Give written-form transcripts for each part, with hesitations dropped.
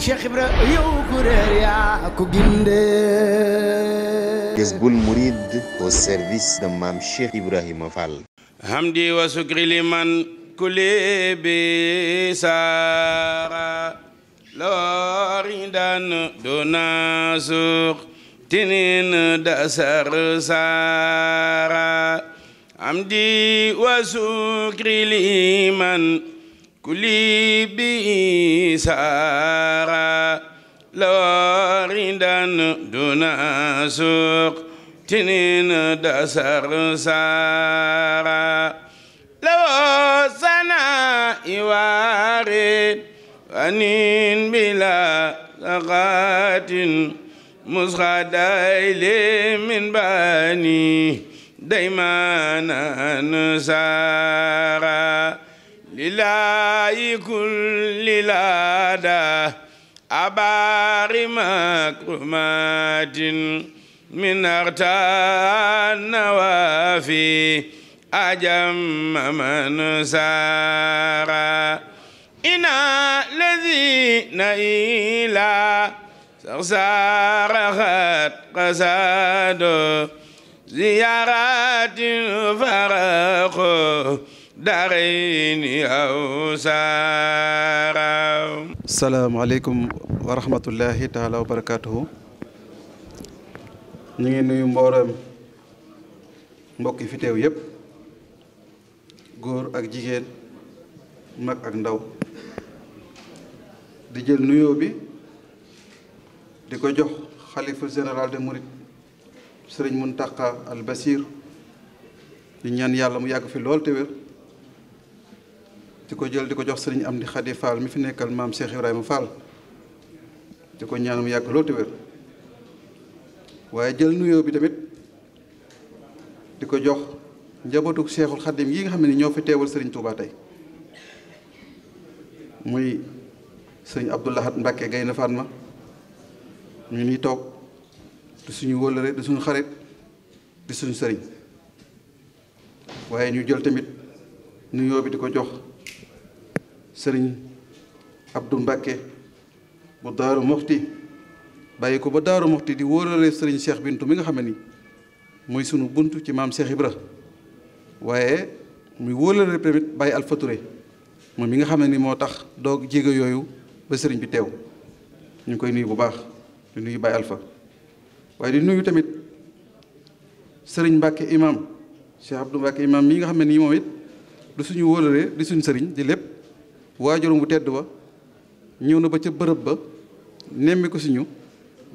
Cheikh Ibra yow ku réer yaa ko gindee. Jazboul Mouride au service de Mame Cheikh Ibrahima Fall. hamdi wa sukri liman kulli bi sara loridan dona suq tinin dasar sara hamdi wa sukri liman kulli bi sara loridan dona suq tinin dasar sara law sana iwarid anin bila laqatin musghadaili min bani daymanan sara lillahi kulli lada abari makrumatin من أغتى النوافي أجم من سارا إن الذين إلى سرسار خط قصاد زيارات فرق دارين أو سارا. السلام عليكم ورحمة الله تعالى وبركاته. ñu ngi nuyu mboolem mbokk yi fi teew yépp góor ak jigéen mag ak ndaw di jël nuyoo bi di ko jox xalifa général de Mouride sëriñ Mountakha Al Bassir di ñaan yàlla mu yàgg fi lool te wér di ko jël di ko jox sëriñ Amdi Khady Fall mi fi nekkal maam Cheikh Ibrahima Fall di ko ñaan mu yàgg lool te wér waaye jël nuyoo bi tamit di ko jox njabootu Cheikhul Khadim yi nga xam ne ñoo fi teewal Serigne Touba tey muy sëñ Abdou Lahad Mbacké Gaïndé Fatma ñu ni toog di suñu wëllëre di suñu xarit di suñu sëriñ waaye ñu jël tamit nuyoo bi di ko jox sëriñ Abdou Mbacké bu Daaru Muxti bàyyi ko ba Daaru Muxti di wóorale sëriñ Cheikh Bintu mi nga xam ne ni mooy sunu bunt ci maam Cheikh Ibra waaye muy wóorale tamit Baye Alpha Touré moom mi nga xam ne ni moo tax doog jéego yooyu ba sëriñ bi teew ñu ngi koy nuyu bu baax di nuyu Baye Alpha waaye di nuyu tamit sëriñ Mbàkke imam Cheikh Abdou Mbàkke imam mi nga xam ne nii moom it du suñu wóorale di suñu sëriñ di lépp waajuram bu tedd ba ñëw na ba ca bërëb ba nemmi ko si ñu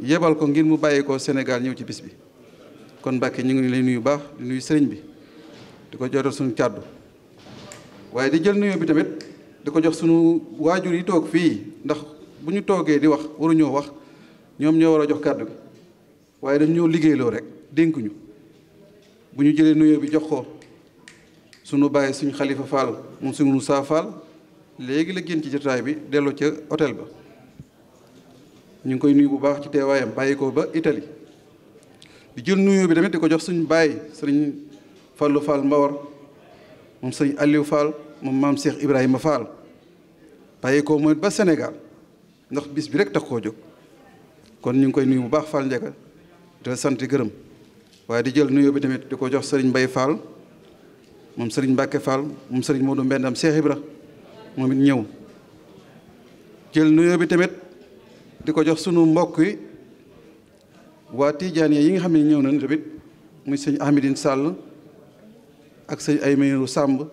yebal ko ngir mu bàyyi ko Sénégal ñëw ci bis bi kon Mbàkke ñu ngi lay nuyu baax di nuyu sëriñ bi di ko jotal suñu kàddu waaye di jël nuyoo bi tamit di ko jox suñu waajur yi toog fii ndax bu ñu toogee di wax waruñoo wax ñoom ñoo war a jox kàddu gi waaye dañ ñoo liggéeyloo rek dénkuñu bu ñu jëlee nuyoo bi jox ko suñu bàyyi suñu xalifa Fall moom suñu Moussa Fall léegi la génn ci jotaay bi delloo ca hôtel ba ñu ngi koy nuyu bu baax ci teewaayam bàyyi ko ba Italie di jël nuyoo bi tamit di ko jox suñu bàyyi sëriñ Fallou Fall Mbawar moom sëriñ Aliou Fall moom maam Cheikh Ibrahima Fall bàyyi ko mooy ba Sénégal ndax bis bi rek tax koo jóg kon ñu ngi koy nuyu bu baax Fall Ndiaga di sant gërëm waaye di jël nuyoo bi tamit di ko jox sëriñ Mbaye Fall moom sëriñ Mbacke Fall moom sëriñ Modou Mbendam Cheikh Ibra moom it ñëw jël nuyoo bi tamit di ko jox sunu mbokk yi waa Tidiane yi nga xam ne ñëw nañ tamit muy sëñ Ahmedine Sall ak sëñ Aymeyrou Samb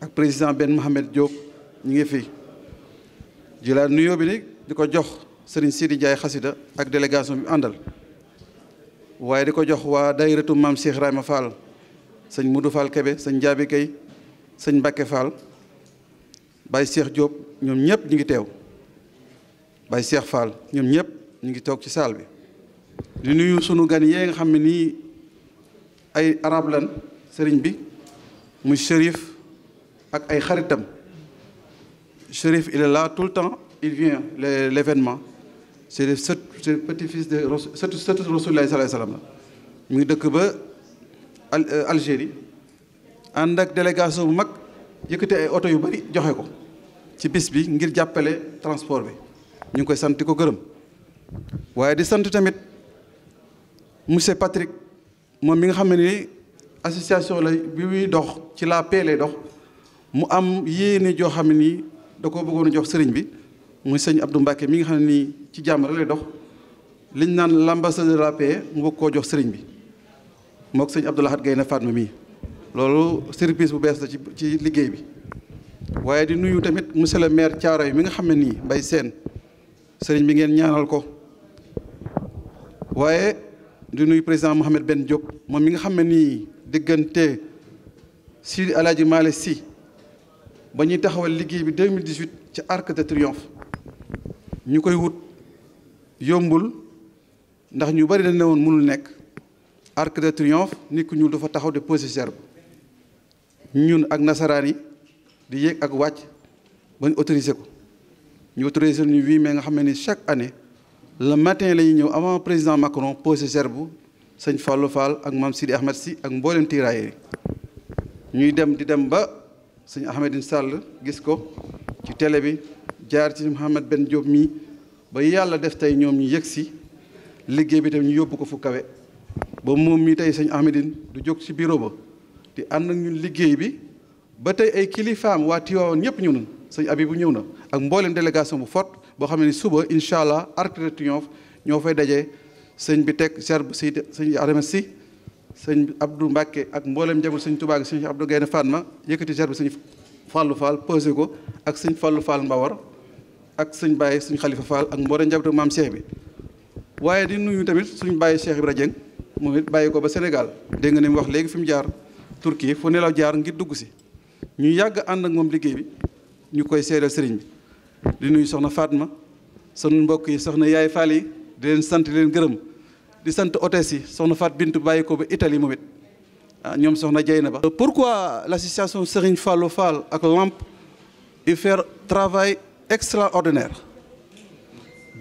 ak président Ben Mohamed Diop ñu ngi fi jëlaat nuyoo bi ni di ko jox sëriñ Sidi Ndiaye xasida ak délégation bi àndal waaye di ko jox waa dayratu maam Cheikh Ibrahima Fall sëñ Moudou Fall Kébé sëñ Jaabi Kay sëñ Mbacke Fall Baye Cheikh Diop ñoom ñëpp ñu ngi teew Baye Cheikh Fall ñoom ñëpp ñu ngi toog ci saal bi di nuyu sunu gan yee nga xam ne nii ay arab lan sëriñ bi muy Chérif ak ay xaritam Chérif il est là tout le temps il vient l'événement c'est le petit-fils de sëtu Rasulullah sallallahu alayhi wa sallam mu ngi dëkk ba Algérie ànd ak délégation bu mag yëkkati ay oto yu bari joxe ko ci bis bi ngir jàppale transport bi ñu ngi koy sant di ko gërëm waaye di sant tamit monsieur Patrick moom mi nga xam ne ni association la bi muy dox ci la paix lay dox mu am yéene joo xam ne nii da koo bëggoon a jox sëriñ bi muy sëñ Abdou Mbacké mi nga xam ne nii ci jàmm rek lay dox liñ naan l'ambassadeur de la paix mu bëgg koo jox sëriñ bi mook sëñ Abdou Lahad Gaynde Fatma mii loolu service bu bees la ci liggéey bi waaye di nuyu tamit monsieur le maire Thiaroye mi nga xam ne nii Mbaye Sène sëriñ bi ngeen ñaanal ko waaye di nuyu président Mohamed Ben Diop moom mi nga xam ne nii diggante Sidi Alaaji Malick Sy ba ñuy taxawal liggéey bi 2018 ci Arc de Triomphe ñu koy wut yombul ndax ñu bari dañ ne woon mënul nekk Arc de Triomphe nit ku ñuul dafa taxaw de poser gerbe ñun ak nasaraan yi di yéeg ak wàcc ba ñu autorisé ko ñu autorisé ñu 8 mai nga xam ne ni chaque année le matin la ñuy ñëw avant président Macron poser gerbe sëñ Fallou Fall ak maam Sidi Ahmed Sy ak mboolem tirailleurs yi ñuy dem di dem ba sëñ Ahmedine Sall gis ko ci télé bi jaar ci Mohamed Ben Diop mii ba yàlla def tey ñoom ñu yëg si liggéey bi tamit ñu yóbbu ko fu kawe ba moom mii tey sëñ Ahmedine du jóg ci bureau ba di ànd ak ñun liggéey bi ba tey ay kilifaam waa Tivaouane ñëpp ñëw na sëñ Abibou ñëw na ak mboolem délégation bu forte boo xam ne ni suba incha allah Arc de Triomphe ñoo fay dajee sëñ bi teg gerbe sëñ Adama Sy sëñ Abdou Mbacké ak mboolem njabul sëñ Touba gi sëñ Abdou Gaynde Fatma yëkkati gerbe sëñ Fallou Fall posé ko ak sëñ Fallou Fall Mbawar ak sëñ Baye sëñ Khalifa Fall ak mboolem njabootu maam Cheikh bi waaye di nuyu tamit suñ Baye Cheikh Ibra Dieng moom it bàyyi ko ba Sénégal dégg nga ni mu wax léegi fi mu jaar Turquie fu ne la jaar ngir dugg si ñu yàgg ànd ak moom liggéey bi ñu koy seedal sëriñ bi di nuyu soxna Fatma sunu mbokk yi soxna Yaay Fall yi di leen sant di leen gërëm di sant hôtesse yi soxna Fat Bintou bàyyi ko ba Italie moom it ñoom soxna Dieyna Ba. Pourquoi l'association Serigne Fallou Fall ak LAMP il fait travail extraordinaire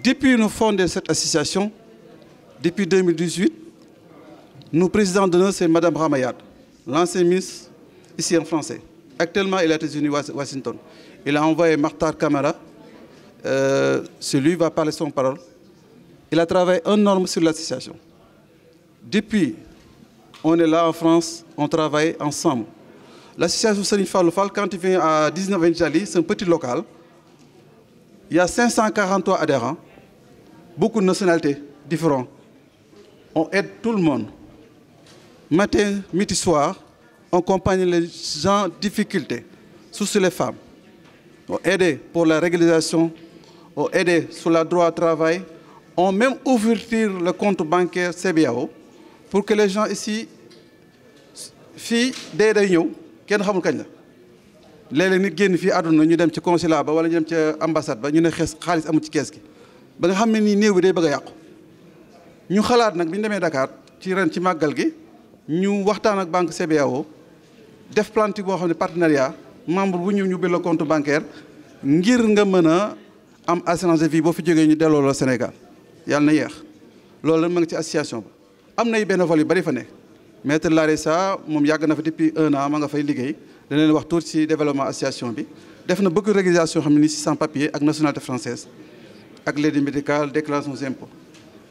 depuis nous fondé cette association depuis 2018 nous président d'honneur c'est Madame Ramayad l'ancienne ministre ici en français actuellement il est aux États-Unis Washington il a envoyé Makhtar Camara celui va parler son parole. Il a travaillé énormément sur l'association. Depuis, on est là en France, on travaille ensemble. L'association Serigne Fallou Fall, quand il vient à 19 Italie, c'est un petit local. Il y a 543 adhérents, beaucoup de nationalités différentes. On aide tout le monde. Matin, midi, soir, on accompagne les gens en difficulté, surtout les femmes. On aide pour la régularisation, on aide sur le droit au travail. On même ouvrir le compte bancaire CBAO pour que les gens ici fii day ñëw kenn xamul kañ la léeg-léeg nit génn fii àdduna ñu dem ci consulat ba wala ñu dem ci ambassade ba ñu ne xaalis amul ci kees gi ba nga xam ne nii néew bi day bëgg a yàqu ñu xalaat nag bi ñu demee Dakar ci ren ci màggal gi ñu waxtaan ak banque CBAO def plantique boo xam ne partenariat membre bu ñëw ñu ubbi la compte bancaire ngir nga mën a am assurance de vie boo fi jógee ñu delloo la Sénégal yàlla na yeex loolu la ma ngi ci association ba am nay bénévole yu bari fa nekk maître Larissa moom yàgg na fa depuis 1 an ma nga fay liggéey dana leen wax tuuti ci développement association bi def na beaucoup de régularisation xam ne ni si sans papier ak nationalité française ak l'aide médicale déclaration des impôts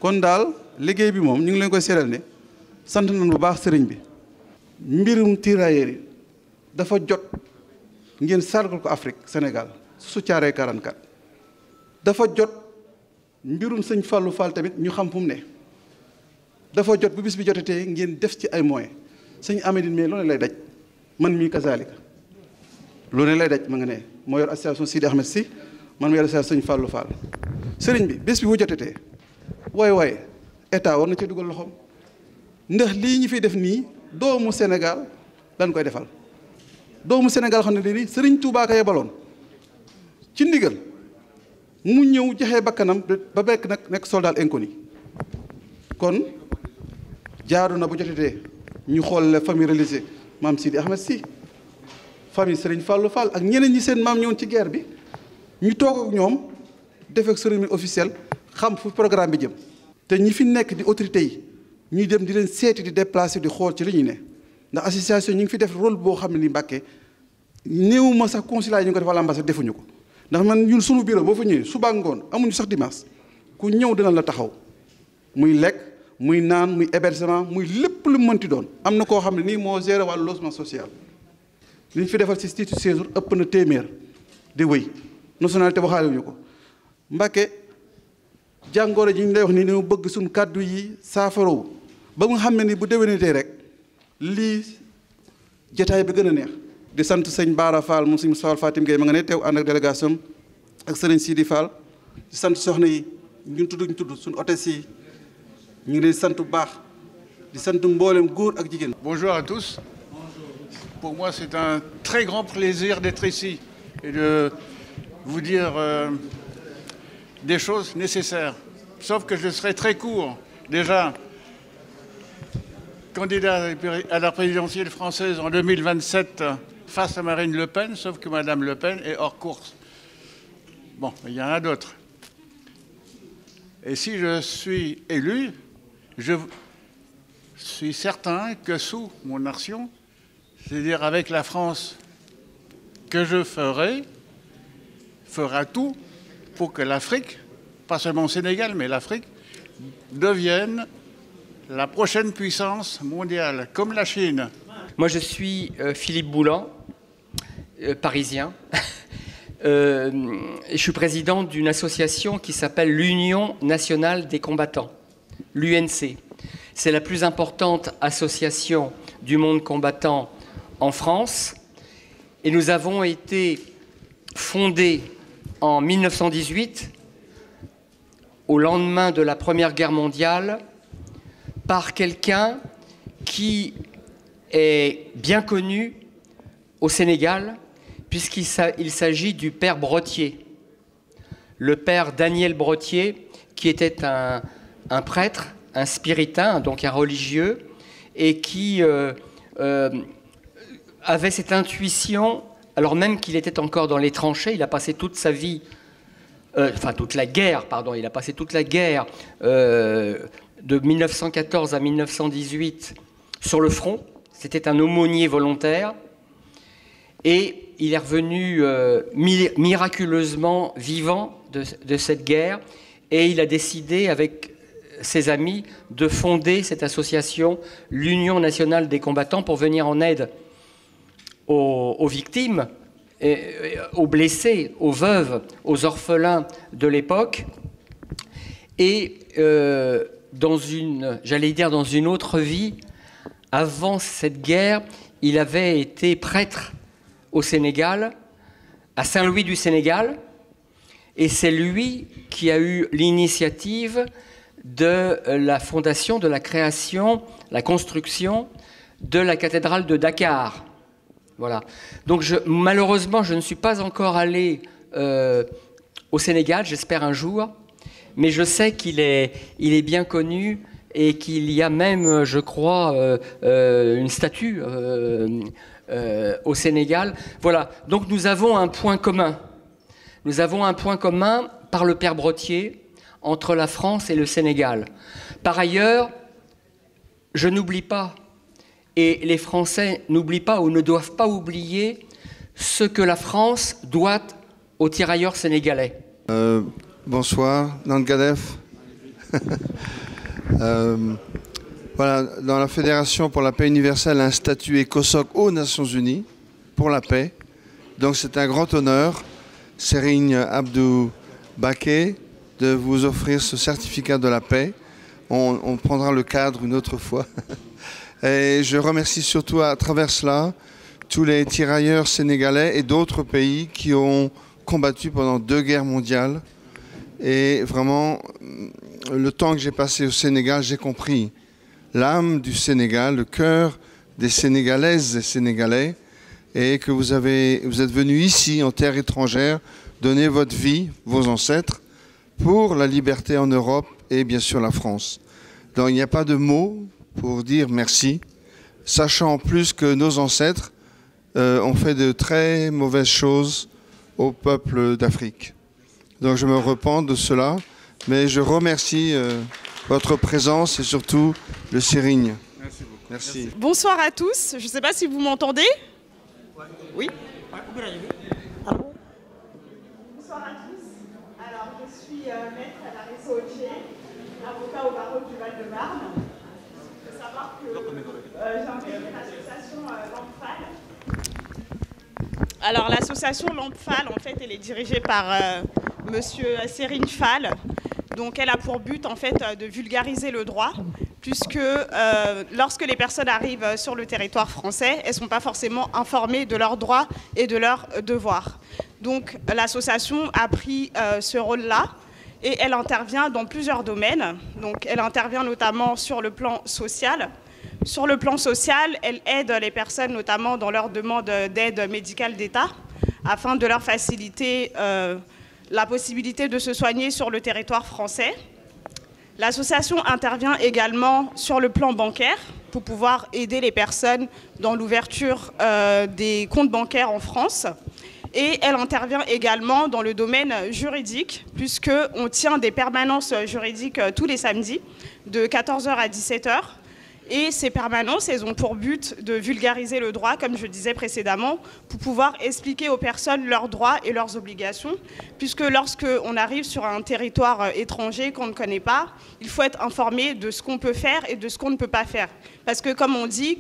kon daal liggéey bi moom ñu ngi leen koy seeral ne sant nañu bu baax sëriñ bi mbirum tirailleurs yi dafa jot ngeen sargal ko Afrique Sénégal su Thiaroye 44 dafa jot mbirum sëñ Fallou Fall tamit ñu xam fu mu ne dafa jot bu bis bi jotatee ngeen def ci ay moyens sëñ Amadine mais loolu lay daj man mii kazaalika loolu lay daj ma nga ne moo yor association Sidi Ahmed Sy man ma yor association sëñ Fallou Fall sëriñ bi bés bi bu jotatee waaye état war na ci dugal loxoom ndax lii ñu fiy def nii doomu Sénégal dañ koy defal doomu Sénégal xam ne nii sëriñ Touba ka yebaloon ci ndigal mu ñëw joxe bakkanam ba bekk nag nekk soldat inconnu kon jaaru na bu jotatee ñu xool la famille religieuse maam Sidi Ahmed Sy famille Serigne Fallou Fall ak ñeneen ñi seen maam ñëwoon ci guerre bi ñu toog ak ñoom def ak cérémonie officielle xam fu programme bi jëm te ñi fi nekk di autorité yi ñuy dem di leen seeti di déplacer di xool ci li ñuy ne ndax association ñu ngi fi def rôle boo xam ne ni Mbàkke néew ma sax consulat yi ñu ko def wala ambassade defuñu ko ndax man ñun sunu bureau boo fa ñëwee suba ngoon amuñu sax dimanche ku ñëw dina la taxaw muy lekk muy naan muy hébergement muy lépp lu mu mënti doon. am na koo xam ne nii moo géré wàllu logement social li ñu fi defal ci titre séjour ëpp na téeméer di wéy nationalité waxaale wuñu ko. Mbàkke jàngoro ji ñu lay wax ni dañoo bëgg suñu kàddu yi saafarawu ba nga xam ne ni bu déwénitee rek lii jotaay bi gën a neex. di sant sëñ Baara Fall mu sëñ Fall Fatim Gueye ma nga ne teew ànd ak délégation ak sëriñ Sidi Fall di sant soxna yi ñu tudd suñu hôtesse yi ñu ngi leen sant bu baax di sant mboolem góor ak jigéen. Bonjour à tous. Pour moi, c'est un très grand plaisir d'être ici et de vous dire des choses nécessaires. Sauf que je serai très court. Déjà, candidat à la présidentielle française en 2027 face à Marine Le Pen, sauf que Madame Le Pen est hors course. Bon, il y en a d'autres. Et si je suis élu, je suis certain que sous mon action, c'est-à-dire avec la France que je fera tout pour que l'Afrique, pas seulement le Sénégal, mais l'Afrique, devienne la prochaine puissance mondiale, comme la Chine. Moi, je suis Philippe Boulan, parisien. Et je suis président d'une association qui s'appelle l'Union nationale des combattants, l'UNC. C'est la plus importante association du monde combattant en France. Et nous avons été fondés en 1918, au lendemain de la Première Guerre mondiale, par quelqu'un qui est bien connu au Sénégal, puisqu'il s'agit du père Brottier. Le père Daniel Brottier, qui était un prêtre, un spiritain, donc un religieux, et qui avait cette intuition, alors même qu'il était encore dans les tranchées. Il a passé toute sa vie, toute la guerre, pardon, il a passé toute la guerre de 1914 à 1918 sur le front. C'était un aumônier volontaire. Et il est revenu miraculeusement vivant de cette guerre. Et il a décidé, avec ses amis, de fonder cette association, l'Union nationale des combattants, pour venir en aide aux victimes, aux blessés, aux veuves, aux orphelins de l'époque. Et dans une autre vie, avant cette guerre, il avait été prêtre au Sénégal, à Saint-Louis du Sénégal, et c'est lui qui a eu l'initiative de la fondation, de la création, la construction de la cathédrale de Dakar. Voilà. Donc malheureusement, je ne suis pas encore allé au Sénégal, j'espère un jour, mais je sais qu'il est bien connu et qu'il y a même, je crois, une statue au Sénégal. Voilà. Donc nous avons un point commun. Nous avons un point commun par le père Brottier entre la France et le Sénégal. Par ailleurs, je n'oublie pas, et les Français n'oublient pas ou ne doivent pas oublier ce que la France doit aux tirailleurs sénégalais. Bonsoir, Nangadef. Voilà, dans la Fédération pour la paix universelle, un statut ECOSOC aux Nations Unies pour la paix. Donc c'est un grand honneur, Serigne Abdou Baké, de vous offrir ce certificat de la paix. On prendra le cadre une autre fois. Et je remercie surtout à travers cela tous les tirailleurs sénégalais et d'autres pays qui ont combattu pendant 2 guerres mondiales. Et vraiment, le temps que j'ai passé au Sénégal, j'ai compris l'âme du Sénégal, le cœur des Sénégalaises et Sénégalais, et que vous êtes venus ici, en terre étrangère, donner votre vie, vos ancêtres, pour la liberté en Europe et bien sûr la France. Donc il n'y a pas de mots pour dire merci, sachant en plus que nos ancêtres ont fait de très mauvaises choses au peuple d'Afrique. Donc je me repens de cela, mais je remercie votre présence et surtout le Serigne. Merci beaucoup. Merci. Bonsoir à tous, je ne sais pas si vous m'entendez. Oui. Bonsoir à tous. Alors, je suis maître Larissa Augier, avocat au barreau du Val-de-Marne. Il faut savoir que j'ai intégré l'association Lampfal. Alors, l'association Lampfal, en fait, elle est dirigée par monsieur Serigne Fall. Donc, elle a pour but, en fait, de vulgariser le droit, puisque lorsque les personnes arrivent sur le territoire français, elles ne sont pas forcément informées de leurs droits et de leurs devoirs. Donc l'association a pris ce rôle-là et elle intervient dans plusieurs domaines. Donc elle intervient notamment sur le plan social. Sur le plan social, elle aide les personnes notamment dans leur demande d'aide médicale d'État afin de leur faciliter la possibilité de se soigner sur le territoire français. L'association intervient également sur le plan bancaire pour pouvoir aider les personnes dans l'ouverture des comptes bancaires en France. Et elle intervient également dans le domaine juridique, puisqu'on tient des permanences juridiques tous les samedis, de 14h à 17h. Et ces permanences, elles ont pour but de vulgariser le droit, comme je disais précédemment, pour pouvoir expliquer aux personnes leurs droits et leurs obligations, puisque lorsqu'on arrive sur un territoire étranger qu'on ne connaît pas, il faut être informé de ce qu'on peut faire et de ce qu'on ne peut pas faire. Parce que comme on dit,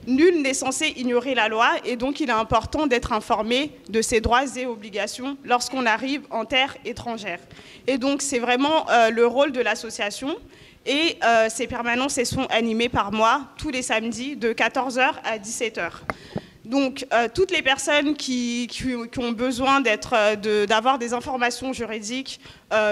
nul n'est censé ignorer la loi et donc il est important d'être informé de ses droits et obligations lorsqu'on arrive en terre étrangère. Et donc c'est vraiment le rôle de l'association. Et ces permanences elles sont animées par moi tous les samedis de 14h à 17h. Donc toutes les personnes qui ont besoin d'avoir des informations juridiques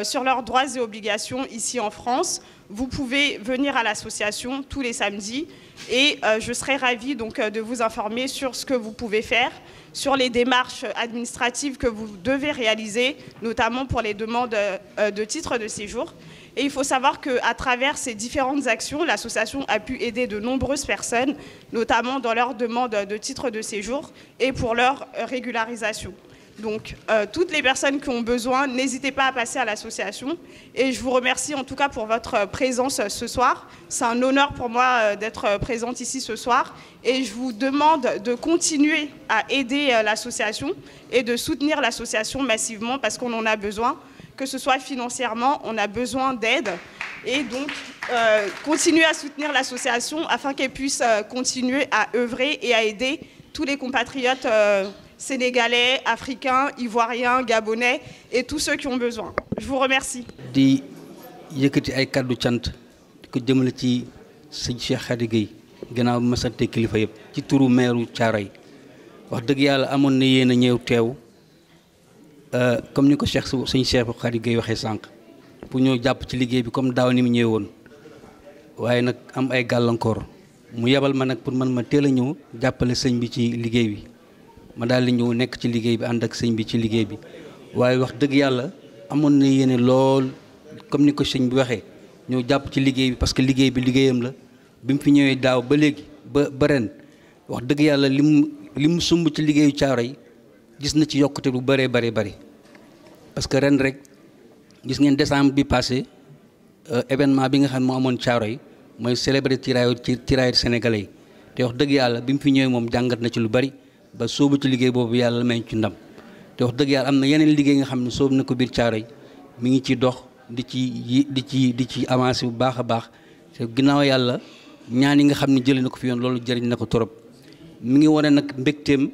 sur leurs droits et obligations ici en France, vous pouvez venir à l'association tous les samedis et je serai ravie donc, de vous informer sur ce que vous pouvez faire, sur les démarches administratives que vous devez réaliser, notamment pour les demandes de titres de séjour. Et il faut savoir qu'à travers ces différentes actions, l'association a pu aider de nombreuses personnes, notamment dans leur demande de titres de séjour et pour leur régularisation. Donc, toutes les personnes qui ont besoin, n'hésitez pas à passer à l'association. Et je vous remercie en tout cas pour votre présence ce soir. C'est un honneur pour moi d'être présente ici ce soir. Et je vous demande de continuer à aider l'association et de soutenir l'association massivement parce qu'on en a besoin. Que ce soit financièrement, on a besoin d'aide. Et donc, continuer à soutenir l'association afin qu'elle puisse continuer à œuvrer et à aider tous les compatriotes sénégalais, africains, ivoiriens, gabonais et tous ceux qui ont besoin. Je vous remercie. di yëkkati ay kàddu cant di ko jëmale ci sëñ Cheikh Khady Gueye gannaaw bi ma sante kilifa yëpp ci turu meeru Thiaroye wax dëgg yàlla amoon na yéen a ñëw teew comme ni ko sëñ Cheikh Khady Gueye waxee sànq pour ñëw jàpp ci liggéey bi comme daaw ni mu ñëwee woon waaye nag am ay gàllankoor mu yebal ma nag pour man ma teel a ñëw jàppale sëñ bi ci liggéey bi ma daal di ñëw nekk ci liggéey bi ànd ak sëñ bi ci liggéey bi waaye wax dëgg yàlla amoon na yéene lool comme ni ko sëñ bi waxee ñëw jàpp ci liggéey bi parce que liggéey bi liggéeyam la bi mu fi ñëwee daaw ba léegi ba ren wax dëgg yàlla li mu sumb ci liggéeyu Thiaroye gis na ci yokkute lu bëree bëri parce que ren rek gis ngeen décembre bi passé événement bi nga xam ne moo amoon Thiaroye mooy célébrer tirailleurs sénégalais yi te wax dëgg yàlla bi mu fi ñëwee moom jàngat na ci lu bëri ba sóobu ci liggéey boobu yàlla may ci ndam te wax dëgg yàlla am na yeneen liggéey nga xam ne sóobu na ko biir Thiaroye mi ngi ci dox di ci avancé bu baax a baax te ginnaaw yàlla ñaan yi nga xam ne jëlee na ko fi yoon loolu jëriñ na ko trop mi ngi wane nag mbégteem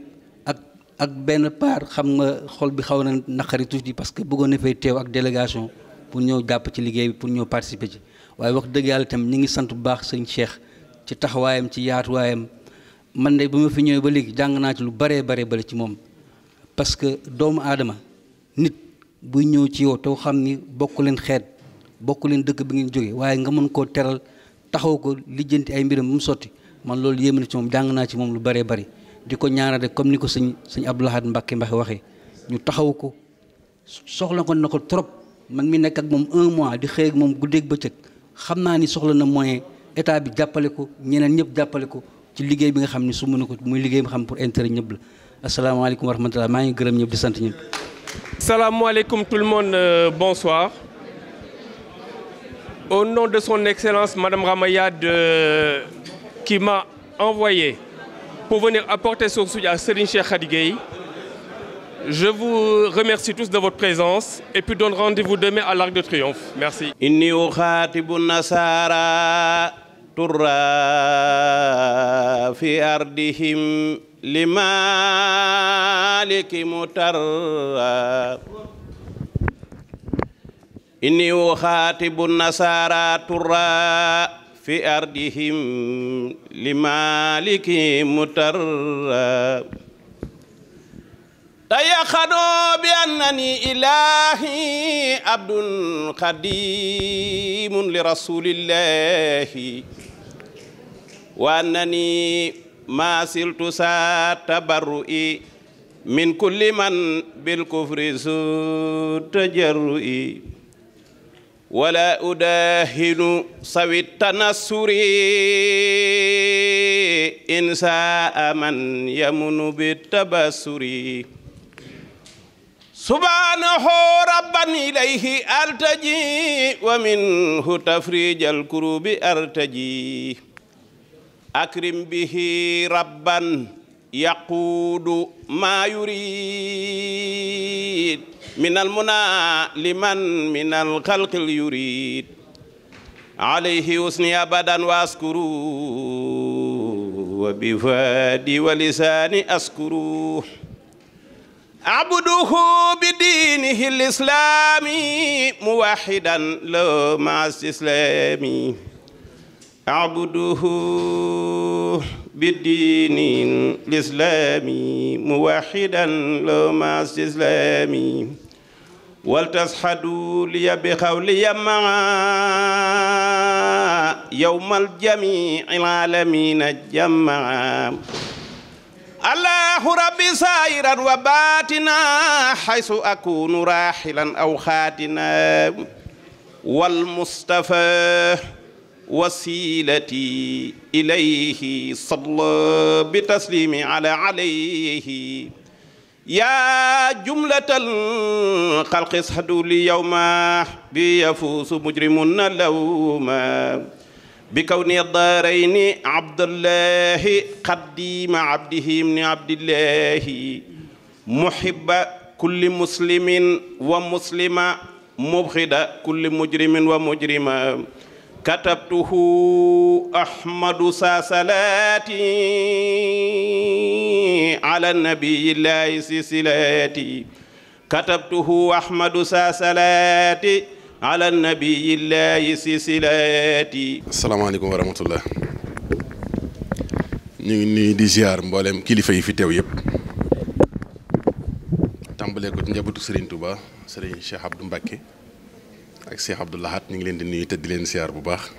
ak benn part xam nga xol bi xaw na naqari tuuti parce que bëggoon na fay teew ak délégation pour ñëw jàpp ci liggéey bi pour ñëw participer ci waaye wax dëgg yàlla itam ñi ngi sant bu baax sëñ Cheikh ci taxawaayam ci yaatuwaayam man de bu ma fi ñëwee ba léegi jàng naa ci lu bëree bëri ci moom parce que doomu aadama nit buy ñëw ci yow te xam ni bokk leen xeet bokk leen dëkk bi ngeen jógee waaye nga mën koo teral taxaw ko lijjanti ay mbiram mu sotti man loolu yéem na ci moom jàng naa ci moom lu bëree bëri di ko ñaanal rek comme ni ko sëñ Abdou Lahad Mbacké waxee ñu taxaw ko soxla ko na ko trop man mi nekk ak moom 1 mois di xëy ak moom guddeeg bëccëg xam naa ni soxla na moyen état bi jàppale ko ñeneen ñëpp jàppale ko ci liggéey bi nga xam ne su mën ko muy liggéey bi nga xam pour intérêt ñëpp la asalaamaaleykum wa rahmatulah maa ngi gërëm ñëpp di sant ñëpp. Salaamaaleykum tout le monde, bonsoir. Au nom de son Excellence Madame Ramayad qui m'a envoyé pour venir apporter son soutien à Serigne Cheikh Khady Gueye, Je vous remercie tous de votre présence et puis donne rendez-vous demain à l'Arc de Triomphe. Merci. Inni ukhatibu nasara turra fi ardihim limaliki mutarra. Inni ukhatibu nasara turra fi ardihim limaliki mutarra. تيقنوا بأنني إلهي عبد خديم لرسول الله وأنني ما زلت ساتبرئي من كل من بالكفر ذو تجرئي ولا أداهن سوي التنصر إن ساء من يمن بالتبصر سبحانه ربا إليه أرتجي ومنه تفريج الكروب أرتجي أكرم به ربا يقود ما يريد من المنى لمن من الخلق يريد عليه أثني أبدا وأذكره وبفادي ولساني أذكره أعبده بدينه الإسلامي موحدا له مع استسلامي أعبده بالدين الإسلامي موحدا له مع استسلامي ولتصحدوا لي بقولي معا يوم الجميع العالمين جمعا الله ربي سائرا وباتنا حيث أكون راحلا أو خاتنا والمصطفى وسيلتي إليه صلى بتسليم عليه يا جملة الخلق اصحدوا لي يوما بيفوز مجرمون لوما بكوني الدارين عبد الله قديم عبده من عبد الله محب كل مسلم ومسلمة مبغض كل مجرم ومجرمة كتبته أحمد صلاتي على النبي الله سلاتي كتبته أحمد صلاتي على النبي الله سلاتي. السلام عليكم ورحمة الله. ñu ngi di ziar mboolem kilifa yi fi teew yëpp tàmbalee ko ci njabootu Serigne Touba Serigne Cheikh Abdou Mbacké ak Cheikh Abdou Lahad ñu ngi leen di nuyu te di leen ziar bu baax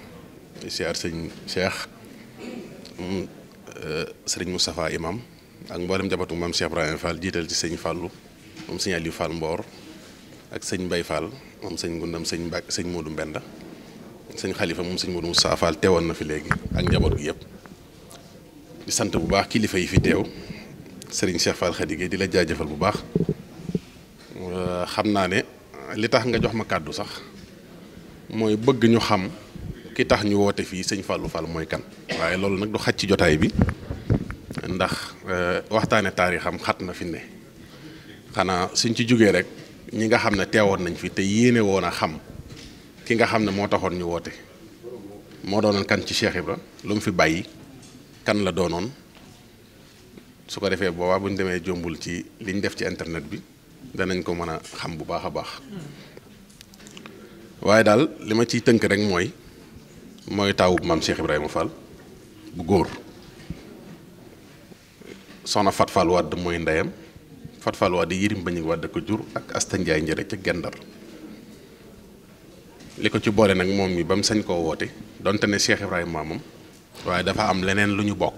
di ziar sëñ Cheikh Serigne Moustapha Imam ak mboolem njabootu maam Cheikh Ibrahima Fall jiital ci sëñ Fallou moom sëñ Aliou Fall Mbor ak sëñ Mbaye Fall moom sëñ Ngundam sëñ Mbacke sëñ Modou Mbenda sëñ Khalifa moom sëñ Modou Moustapha Fall teewoon na fi léegi ak njaboot gi yëpp di sant bu baax kilifa yi fi teew Serigne Cheikh Fall Khady di la jaajëfal bu baax xam naa ne li tax nga jox ma kàddu sax mooy bëgg ñu xam ki tax ñu woote fii sëñ Fallou Fall mooy kan waaye loolu nag du xaj ci jotaay bi ndax waxtaane taarixam xat na fi ne xanaa suñ ci jógee rek ñi nga xam ne teewoon nañ fi te yéene woon a xam ki nga xam ne moo taxoon ñu woote moo doonoon kan ci Cheikh Ibra lu mu fi bàyyi kan la doonoon su ko defee boobaa bu ñu demee jombul ci liñ def ci internet bi danañ ko mën a xam bu baax a baax waaye daal li ma ciy tënk rek mooy taawub maam Cheikh Ibrahima Fall bu góor soxna Fat Fall Wade mooy ndeyam Fat Fall Wade Yirim Bañig Wade ko jur ak Asta Njaay Njëre ca Gendar li ko ci boole nag moom mi ba mu sañ koo woote donte ne Cheikh Ibrahima maamam waaye dafa am leneen lu ñu bokk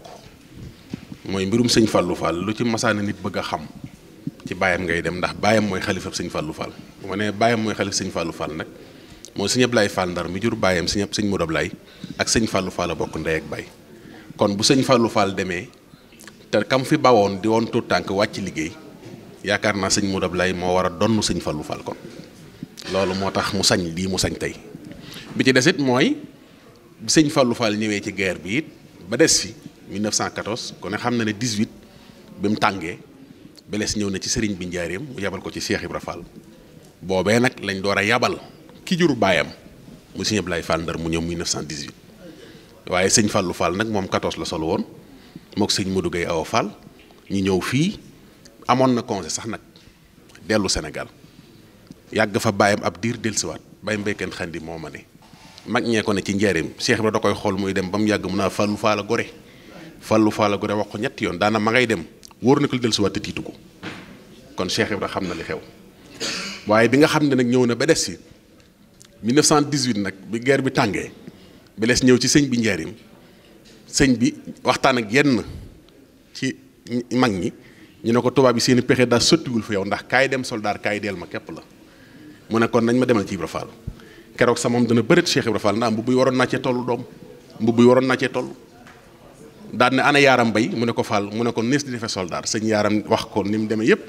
mooy mbirum sëñ Fallou Fall lu ci masaana nit bëgg a xam ci baayam ngay dem ndax baayam mooy xalifa sëñ Fallou Fall bu ma nee baayam mooy xalifa sëñ Fallou Fall nag mooy sëñ Ablaye Fall Ndar mi jur baayam sëñ Modou Ablaye ak sëñ Fallou Fall a bokk ndey ak baay kon bu sëñ Fallou Fall demee te kam fi bawoon di woon tuut tànk wàcc liggéey yaakaar naa sëñ Modou Ablaye moo war a donn sëñ Fallou Fall kon loolu moo tax mu sañ lii mu sañ tey bi ci des it mooy bi sëñ Fallou Fall ñëwee ci guerre bi it ba des fi 1914 kon xam na ne 18 bi mu tàngee Beles ñëw na ci sëriñ bi njaareem mu yabal ko ci Cheikh Ibra Fall boobee nag lañ door a yabal ki jur baayam mu sëñ Ablaye Fall Ndar mu ñëw 1918 waaye sëñ Fallou Fall nag moom 14 la solo woon mook sëñ Modou Gueye Awa Fall ñu ñëw fii amoon na congé sax nag dellu Sénégal yàgg fa baayam ab diir dellusiwaat bay mbéykeen xandi moo ma ne mag ñee ko ne ci njaareem Cheikh Ibra da koy xool muy dem ba mu yàgg mu naa Fallou Fall a gore Fallou Fall a gore wax ko ñetti yoon daana ma ngay dem wóor na ko dellusiwaat te tiitu ko kon Cheikh Ibra xam na li xew waaye bi nga xam ne nag ñëw na ba des si 1918 nag bi guerre bi tàngee Beles ñëw ci sëñ bi njaareem sëñ bi waxtaan ak yenn ci mag ñi ñu ne ko tubaab bi seeni pexe daa sottiwul fa yow ndax kaay dem soldaar kaay deel ma képp la mu ne kon nañ ma demal ci Ibra Fall keroog sa moom dana bëreet Cheikh Ibra Fall ndax mbubb yi waroon naa cee toll doom mbubb yi waroon naa cee toll daan ne ana yaaram bay mu ne ko Fall mu ne ko nees di defee soldaar sëñ yaaram wax ko ni mu demee yépp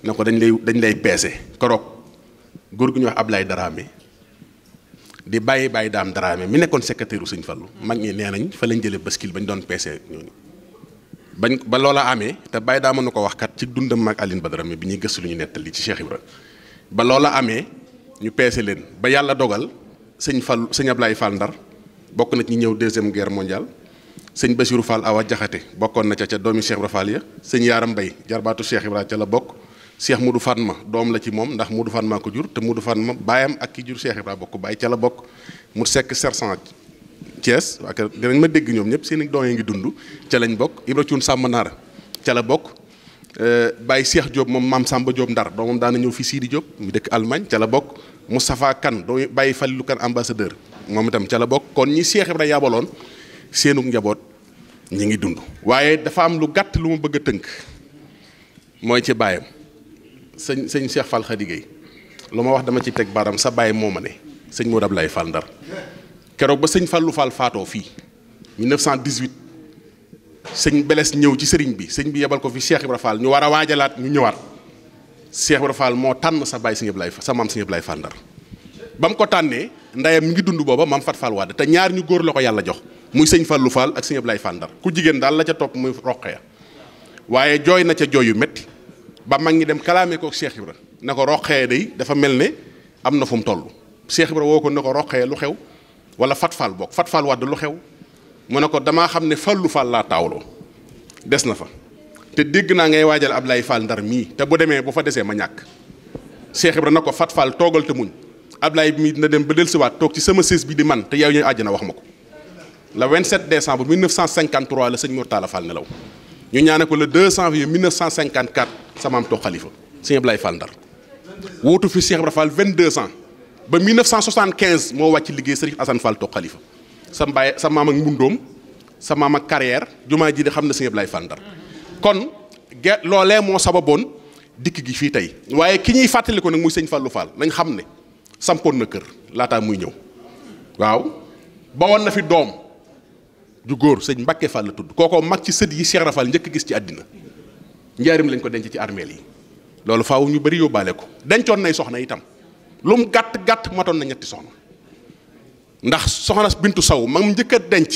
ne ko dañ lay peese keroog góor gu ñuy wax Ablaye Daraame di bàyyi daam Daraame mi nekkoon secrétaire u sëñ Fallu mag ñi nee nañ fa lañ jëlee baskil bañ doon peese ñooñu bañ ba loola amee te bàyyi daa mën na ko wax kat ci dundam mag Aline Badara mi bi ñuy gëstu lu ñu nettali ci Cheikh Ibra ba loola amee ñu peese leen ba yàlla dogal sëñ Ablaye Fall Ndar bokk na ci ñi ñëw deuxième guerre mondiale sëñ Bassirou Fall Awa Jaxate bokkoon na ca doomi Cheikh Ibra Fall ya sëñ Yaaram Mbay jarbaatu Cheikh Ibra ca la bokk Cheikh Modou Fatma doom la ci moom ndax Modou Fatma ko jur te Modou Fatma baayam ak ki jur Cheikh Ibra bokk baay ca la bokk mu sekk sergent Thiès waa kër dinañ ma dégg ñoom ñëpp seen i doom yi ngi dund ca lañ bokk Ibra Cuun Sàmm Naara ca la bokk Baye Cheikh Diop moom maam Samba Diop Ndar doomam daana ñëw fi Sidi Diop mu dëkk Allemagne ca la bokk Moustapha Kane doomu Baye Falilou Kane ambassadeur moom itam ca la bokk kon ñi Cheikh Ibra yabaloon seenu njaboot ñi ngi dund waaye dafa am lu gàtt lu ma bëgg a tënk mooy ci baayam sëñ Cheikh Fall Khady Gueye lu ma wax dama ci teg baram sa baay moo ma ne sëñ Modou Ablaye Fall Ndar keroog ba sëñ Fallou Fall faatoo fii 1918 sëñ Beles ñëw ci sëriñ bi sëñ bi yebal ko fi Cheikh Ibra Fall ñu war a waajalaat ñu ñëwaat Cheikh Ibra Fall moo tànn sa baay sëñ Ablaye sa maam sëñ Ablaye Fall Ndar ba mu ko tànnee ndeyam mi ngi dund booba maam Fat Fall Wade te ñaar ñu góor la ko yàlla jox muy sëñ Fallou Fall ak sëñ Ablaye Fall Ndar ku jigéen daal la ca topp muy Roqeya waaye jooy na ca jooy yu métti ba mag ñi dem kalaamee ko Cheikh Ibra ne ko Roqeya day dafa mel ne am na fu mu toll Cheikh Ibra woo ko ne ko Roqeya lu xew wala Fat Fall bokk Fat Fall Wade lu xew mu ne ko damaa xam ne Fallou Fall laa taawloo des na fa te dégg naa ngay waajal Ablaye Fall Ndar mii te bu demee bu fa desee ma ñàkk Cheikh Ibra na ko Fat Fall toogal te muñ Ablaye bi mi dina dem ba dellusiwaat toog ci sama sées bi di man te yow ñu àjjana wax ma ko le 27 décembre 1953 la sëñ Mourtala Fall nelaw ñu ñaane ko le 2 janvier 1954 sama am toog xalifa sëñ Ablaye Fall Ndar wuutu fi Cheikh Ibra Fall 22 ans ba 1975 moo wàcc liggéey Sëriñ Assane Fall toog xalifa sa mbaay sa maam ak mbundoom sa maam ak carrière jumaa ji di xam na sëñ Ablaye Fall Ndar kon loolee moo sababoon dikk gi fii tey waaye ki ñuy fàttali ko nag muy sëñ Fallou Fall nañ xam ne sampoon na kër laataa muy ñëw waaw bawoon na fi doom ju góor sëñ Mbacke Fall la tudd kookoo mag ci sët yi Cheikh Ibra Fall njëkk gis ci àddina njaarim lañ ko denc ci armeel yi loolu faaw ñu bëri yóbbaale ko dencoon nay soxna itam lu mu gàtt gàtt matoon na ñetti soxna ndax soxna Bintu Saw mag mu njëkk a denc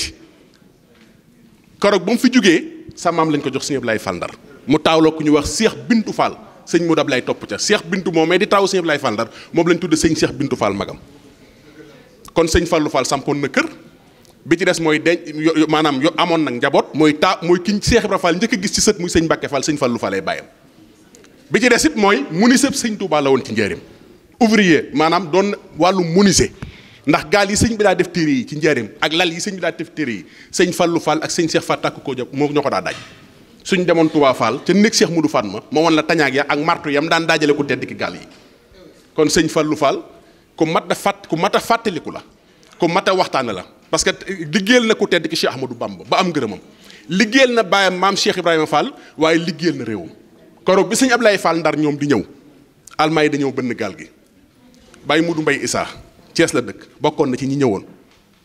keroog ba mu fi jógee sa maam lañ ko jox sëñ Ablaye Fall Ndar mu taawloo ku ñu wax Cheikh Bintu Fall sëñ Modou Ablaye topp ca Cheikh Bintu moom mais di taaw sëñ Ablaye Fall Ndar moom lañ tudde sëñ Cheikh Bintu Fall magam kon sëñ Fallou Fall sampoon na kër bi ci des mooy denc maanaam amoon nag njaboot mooy ki Cheikh Ibra Fall njëkk a gis ci sët muy sëñ Mbacke Fall sëñ Fallou Fall ay bàyyam bi ci des it mooy menuisier sëñ Touba la woon ci njaarim ouvrier maanaam doon wàllu menuisier ndax gaal yi sëñ bi daa def téere yi ci njaarim ak lal yi sëñ bi daa def téere yi sëñ Fallou Fall ak sëñ Cheikh Fall tàkk koo jàpp moo ñoo ko daa daaj suñ demoon Touba Fall ca néeg Cheikh Moudou Fatma moo woon la tañaag ya ak martu yam daan daajale ku tedd ki gaal yi kon sëñ Fallou Fall ku mat a fàttaliku la ku mat a waxtaane la parce que liggéeyal na ku tedd ki Cheikh Ahmadou Bamba ba am ngërëmam liggéeyal na baayam maam Cheikh Ibrahima Fall waaye liggéeyal na réewam koroog bi sëñ Ablaye Fall Ndar ñoom di ñëw almaa yi dañoo bënn gaal gi Baye Modou Mbaye Issa Thiès la dëkk bokkoon na ci ñi ñëwoon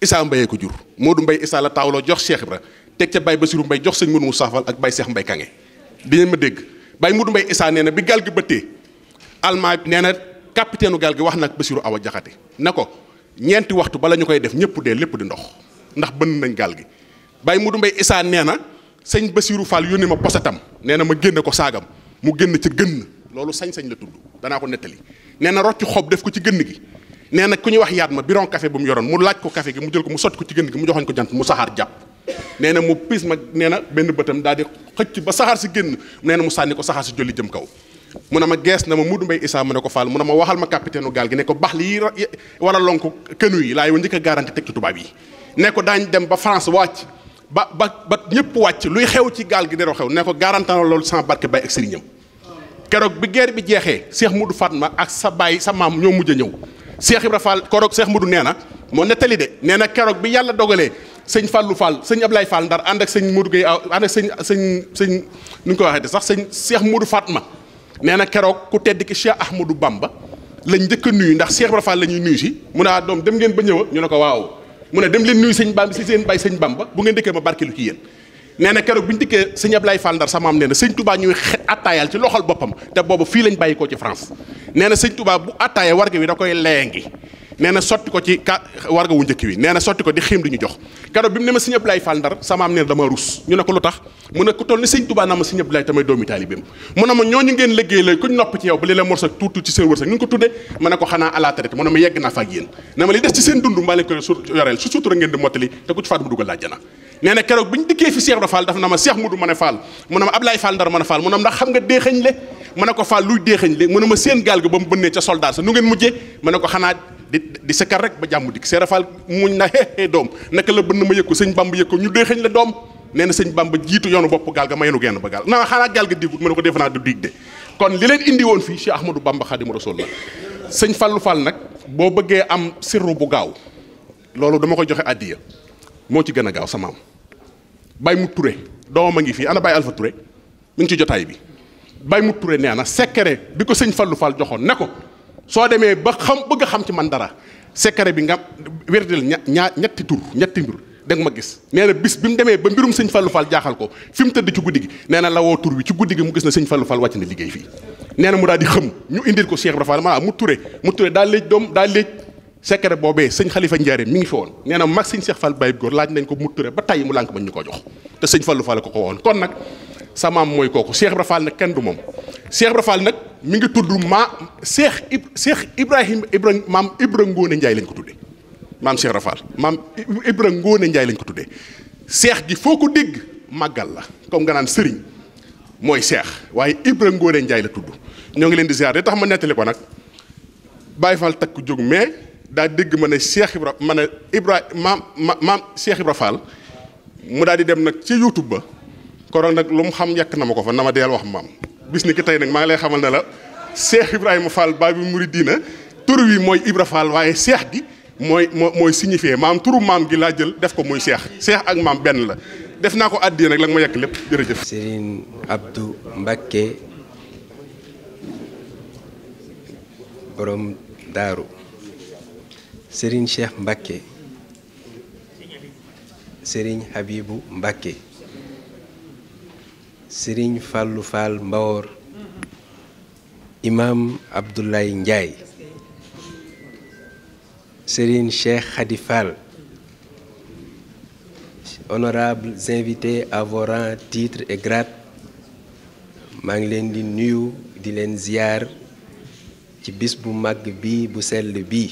Issa Mbaye ko jur Modou Mbaye Issa la taawloo jox Cheikh Ibra teg ca Baye Bassirou Mbaye jox sëñ Modou Moussa Fall ak Baye Cheikh Mbaye Kange dinañ ma dégg Baye Modou Mbaye Issa nee na bi gaal gi bëttee almaa nee na capitaine gaal gi wax nag Bassirou Awa Jaxate ne ko ñeenti waxtu bala ñu koy def ñëpp dee lépp di ndox ndax bënn nañ gaal gi Baye Modou Mbaye Issa nee na sëñ Bassirou Fall yónni ma posetam nee na ma génne ko saagam mu génn ca gënn loolu sañ-sañ la tudd danaa ko nettali nee na rocc xob def ko ci gënn gi nee na ku ñuy wax yaat ma biron café bu mu yoroon mu laaj ko café gi mu jël ko mu sotti ko ci gënn gi mu joxoñ ko jant mu saxaar jàpp nee na mu pis ma nee na benn bëtam daal di xëcc ba saxaar si génn nee na mu sànni ko saxaar si jolli jëm kaw mu ne ma gees na ma Mudu Mbay Issa mu ne ko Fall mu ne ma waxal ma capitaine gaal gi ne ko bax li war a lonk kënu yi laay wa njëkk a garanti teg ci tubaab yi ne ko daañ dem ba France wàcc ba ñëpp wàcc luy xew ci gaal gi dero xew ne ko garanti na loolu sans barke bay ak sëriñam keroog bi guerre bi jeexee Cheikh Mudu Fatma ak sa baay sa maam ñoo mujj a ñëw Cheikh Ibra Fall keroog Cheikh Mudu nee na moo nettali de nee na keroog bi yàlla dogalee sëñ Fallou Fall sëñ Ablaye Fall Ndar ànd ak sëñ Mudu Gueye ànd ak sëñ nu ñu ko waxee de sax sëñ Cheikh Mudu Fatma nee na keroog ku tedd ki Cheikh Ahmadou Bamba lañ njëkk a nuyu ndax Cheikh Ibra Fall la ñuy nuyu si mu ne doom dem ngeen ba ñëwa ñu ne ko waaw mu ne dem leen nuyu sëñ Bamba si seen bay sëñ Bamba bu ngeen dëkkee ma barkeelu ci yéen nee na keroog bi ñu dikkee sëñ Ablaye Fall Ndar sama am nee na sëñ Touba ñuy attaayal ci loxol boppam te boobu fii lañ bàyyi ko ci France nee na sëñ Touba bu attaaya warga wi da koy leengi nee na sotti ko ci warga wu njëkk wi nee na sotti ko di xiim di ñu jox keroog bi mu ne ma sëñ Ablaye Fall Ndar sama am nee na dama rus ñu ne ko lu tax mu ne ku toll ni sëñ Touba naa ma sëñ Ablaye tamay doomi taalibeem mu ne ma ñooñu ngeen liggéey la kuñ nopp ci yow ba li la morsa tuuti ci seen wërsëg ñu ngi ko tudde ma ne ko xanaa à la traite mu ne ma yegg naa fa ak yéen ne ma li des ci seen dund mbaa leen ko yoreel su sutura ngeen di mottali te ku ci faat mu dugal àjjana nee na keroog bi ñu dikkee fi Cheikh Ibra Fall daf na ma Cheikh Mudu ma ne Fall mu ne ma Ablaye Fall Ndar ma ne Fall mu ne ndax xam nga déexañ le ma ne ko Fall luy déexañ le mu ne ma seen gaal ga ba mu bënnee ca soldat sa nu ngeen mujjee ma ne ko xanaa di sakar rek ba jàmm dikk Cheikh Ibra Fall muñ na xeexee doom naka la bënn ma yëg ko sëñ Bamba yëg ko ñu déexañ la doom nee na sëñ Bamba jiitu yoonu bopp gaal ga mayenu genn ba gaal na xanaa gaal ga digut ma ne ko defe naa du dig de kon li leen indi woon fii Cheikh Ahmadou Bamba Khadimu Rasul la sëñ Fallou Fall nag boo bëggee am sirru bu gaaw loolu dama koy joxe addiya moo ci gën a gaaw sama am Baye Mut Touré doomam a ngi fii ana Baye Alpha Touré mi ngi ci jotaay bi Baye Mut Touré nee na secret bi ko sëñ Fallou Fall joxoon ne ko soo demee ba xam bëgg a xam ci man dara secret bi nga wérdel ñetti tur ñetti mbir da nga ma gis nee na bis bi mu demee ba mbirum sëñ Fallou Fall jaaxal ko fi mu tëdd ci guddi gi nee na la woo tur bi ci guddi gi mu gis na sëñ Fallou Fall wàcc na liggéey fii nee na mu daal di xëm ñu indil ko Cheikh Ibra Fall maanaam Mut Touré daa léej doom daa léej secret boobee sëñ Khalifa Ndiaré mi ngi fi woon nee na mag sëñ Cheikh Fall Baye góor laaj nañ ko Mut Touré ba tey mu lànk bañ ñu ko jox te sëñ Fallou Fall ko woon kon nag sa maam mooy kooku Cheikh Ibra Fall nag kenn du moom Cheikh Ibra Fall nag mi ngi tudd Cheikh Ibrahima maam Ibra Ngóone Ndiaye lañ ko tuddee maam Cheikh Ibra Fall maam Ibra Ngóone Ndiaye lañ ko tuddee seex gi foo ko dégg màggal la comme nga naan sëriñ mooy seex waaye Ibra Ngóone Ndiaye la tudd ñoo ngi leen di ziar de tax ma nettali ko nag Baye Fall takku jóg mais daa dégg ma ne Cheikh Ibra ma ne maam Cheikh Ibra Fall mu daal di dem nag ci YouTube ba koroon nag lu mu xam yàq na ma ko fa na ma deel wax maam bis ni ki tey nag maa ngi lay xamal ne la Cheikh Ibrahima Fall Babi Mouridina tur wi mooy Ibra Fall waaye seex gi mooy signifié maam turu maam gi laa jël def ko muy seex ak maam benn la def naa ko àddiyee nag la nga ma yàq lépp jërëjëf. Serigne Abdou Mbacké borom daaru Serigne Cheikh Mbacké Serigne Habibou Mbacké Serigne Fallou Fall Mbawor Imam Abdoulaye Ndiaye Serigne Cheikh Khady Fall honorables invités à vos rangs, titres et grades maa ngi leen di nuyu di leen ziar ci bis bu màgg bi bu sell bi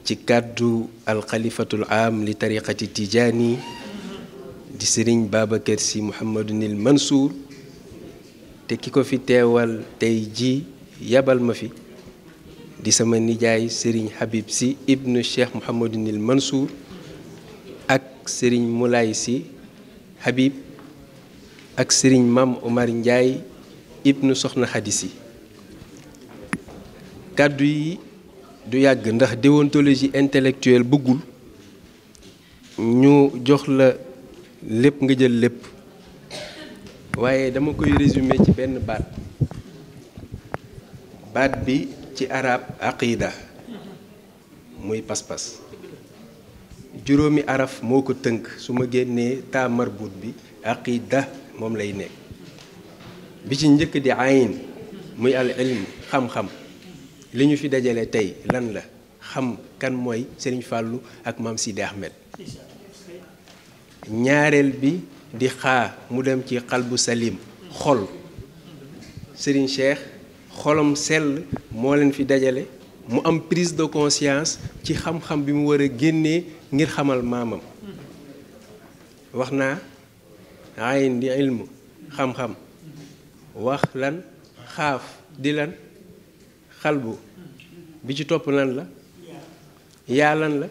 ci kàddu alxalifatul am li tariqati tijaani di Serigne Babacar Sy Mouhamadunil Mansour te ki ko fi teewal tey ji yabal ma fi di sama nijaay Serigne Habib Sy ibnu Cheikh Mouhamadunil Mansour ak Serigne Moulay Sy Habib ak Serigne Mam Omar Ndiaye ibnu Soxna Khady Sy kàddu yi du yàgg ndax déontologie intellectuelle bëggul ñu jox la lépp nga jël lépp waaye dama koy résumer ci benn baat bi ci arab aqida muy pas-pas juróomi araf moo ko tënk su ma génnee taa marbut bi aqida moom lay nekk bi ci njëkk di ayn muy al ilm xam-xam li ñu fi dajale tey lan la xam kan mooy Serigne Fallou ak Maam Sidi Ahmed ñaareel bi di xaa mu dem ci xalbu salim xol Serigne Cheikh xolam sell moo leen fi dajale mu am prise de conscience ci xam-xam bi mu war a génnee ngir xamal maamam wax naa ayn di ilmu xam-xam wax lan xaaf di lan xalbu bi ci topp lan la yaa lan la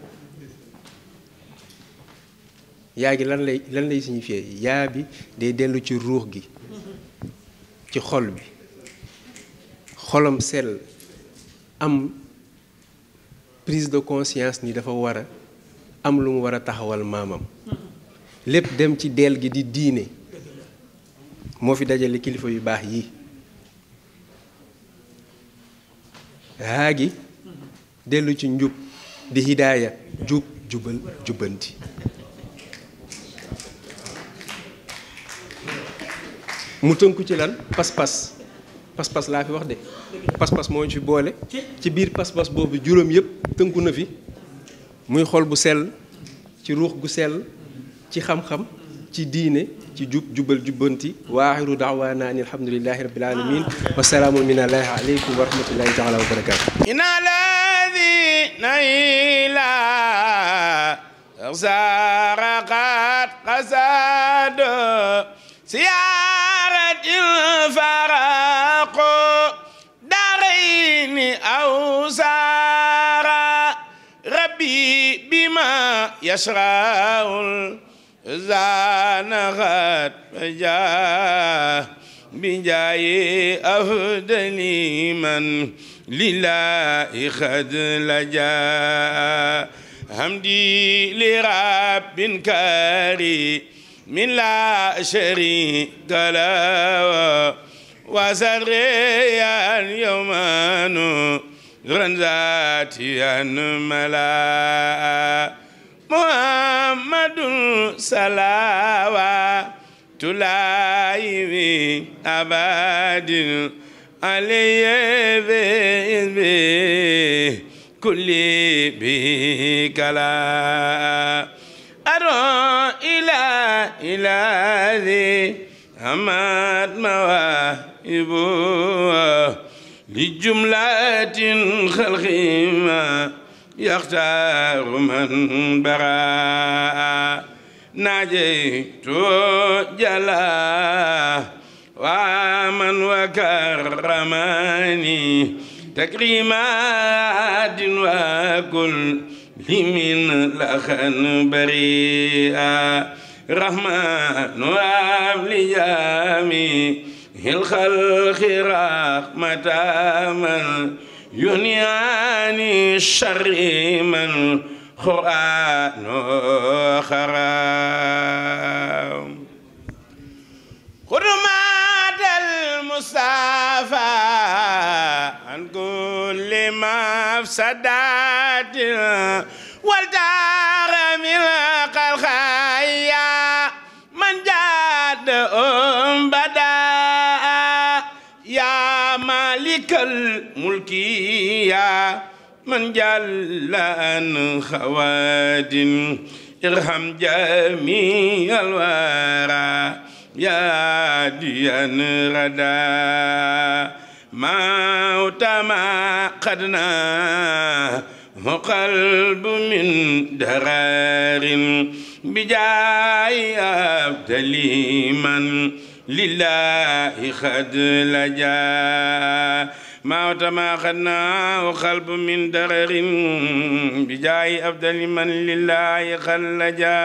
yaa gi lan lay signifier yaa bi day dellu ci ruux gi ci xol bi xolam sell am prise de conscience ni dafa war a am lu mu war a taxawal maamam lépp dem ci dell gi di diine moo fi dajale kilifa yu baax yi haa gi dellu ci njub di hidaaya jub jubal jubbanti mu tënku ci lan pas-pas pas-pas laa fi wax de pas-pas moo ñu fi boole ci biir pas-pas boobu juróom yëpp tënku na fi muy xol bu sell ci ruux gu sell ci xam-xam ci diine ci jub jubal jubbanti waaxiru daawaana ani alhamdulillahi rabbil alamin wa salaamun min allahi aleykum wa rahmatullahi taala wa barakatu ina ladi naila saraqat qasado siyaratil faraqo darini awsara rabbi bima yashraul زانغت فجاه بجاي أفضل من لله خد لجا حمدي لرب كريم من لا شريك له وسريا يوم نورا ذاتيا ملا محمد صلوات الله أبد عليه بكل بكلا أرى إلى ذي أمات مواهبه لجملة خلق ما يختار من براء ناجيت جلا ومن وكرمني تكريمات وكل من لخن بريئا رحمن وابليامي الخلق رحمة من ينياني الشر من قرآن خرام حرمات المصطفى عن كل مفسدات والدار من الخيا من جاد بدا يا مالك الملك يا من جل عن خواد ارحم جميع الورى يا ديان ردا موت ما قدنا قلب من درار بجاي أبدل من لله خد لجا موت ما خدنا قلب من درر بجاي أفضل من لله خلجا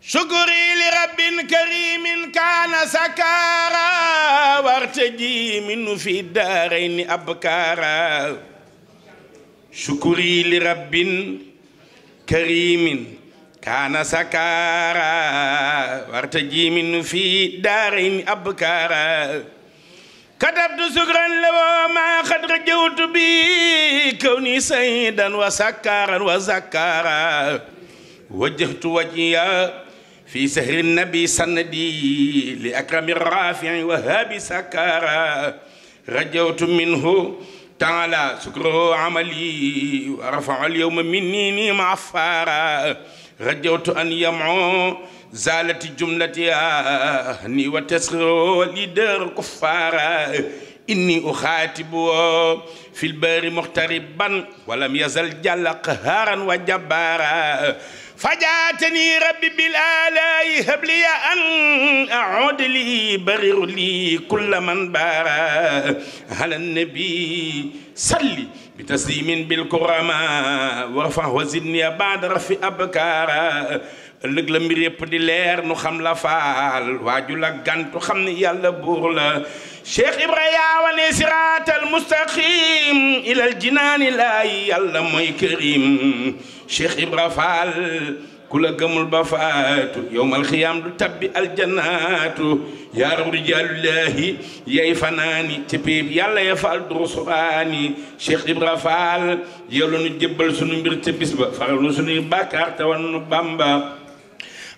شكري لرب كريم كان سكارا وارتجي منه في الدارين أبكارا شكري لرب كريم كان سكارا وارتجي منه في الدارين أبكارا كتبت سكرا له ما قد رجوت بي كوني سيدا وسكارا وزكارا وجهت وجهي في سهر النبي سندي لأكرم الرافع وهاب سكارا رجوت منه تعالى سكره عملي ورفع اليوم مني معفارا رجوت أن يمعو زالت جملتها هني وتسر لدر كفارا إني أخاتب في البر مغتربا ولم يزل جل قهارا وجبارا فجاتني ربي بالآلاء هب لي أن أعود لي برر لي كل من بارا على النبي صلي بتسليم بالكرامة وارفع وزدني بعد رفي أبكارا ëllëg la mbir yëpp di leer nu xam la faal waaju la gantu xam ni yàlla buur la Cheikh Ibrahima wane siraatal mustaqim ilal jinaani laay yàlla mooy karim Cheikh Ibra Faal ku la gëmul ba faatu yowmal xiyaam du tabbi aljanaatu yaa raw rijaalullahi yay fanaani ci piib yàlla ya faal du rusuraani Cheikh Ibra Faal yow la nu jébbal sunu mbir ca bis ba faral nu sunuy bàkkaar te wan nu Bamba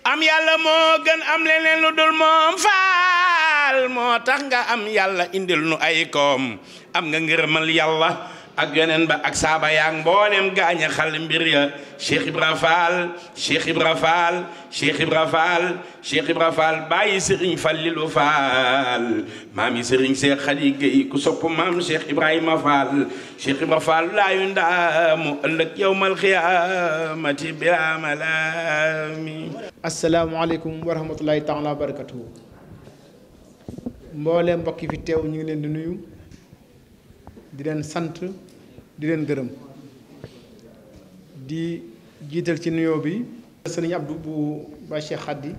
am yàlla moo gën am leneen lu dul moom faal moo tax nga am yàlla indil nu ay koom am nga ngërëmal yàlla ak yoneen ba ak saaba yaak mboolem gaaña xal mbir ya Cheikh Ibra Fall Cheikh Ibra Fall Cheikh Ibra Fall Cheikh Ibra Fall bàyyi Serigne Fallilou Fall maami Serigne Cheikh Khady Gueye ku sopp maam Cheikh Ibrahima Fall Cheikh Ibra Fall laayu ndaamu ëllëg yawmal xiyaamati bila malaami. asalaamaaleykum wa rahmatulahi taala wa barakatuhu. mboolem mbokk yi fi teew ñu ngi leen di nuyu di leen sant di leen gërëm di jiital ci nuyoo bi sëriñ Abdou bu ba Cheikh Khady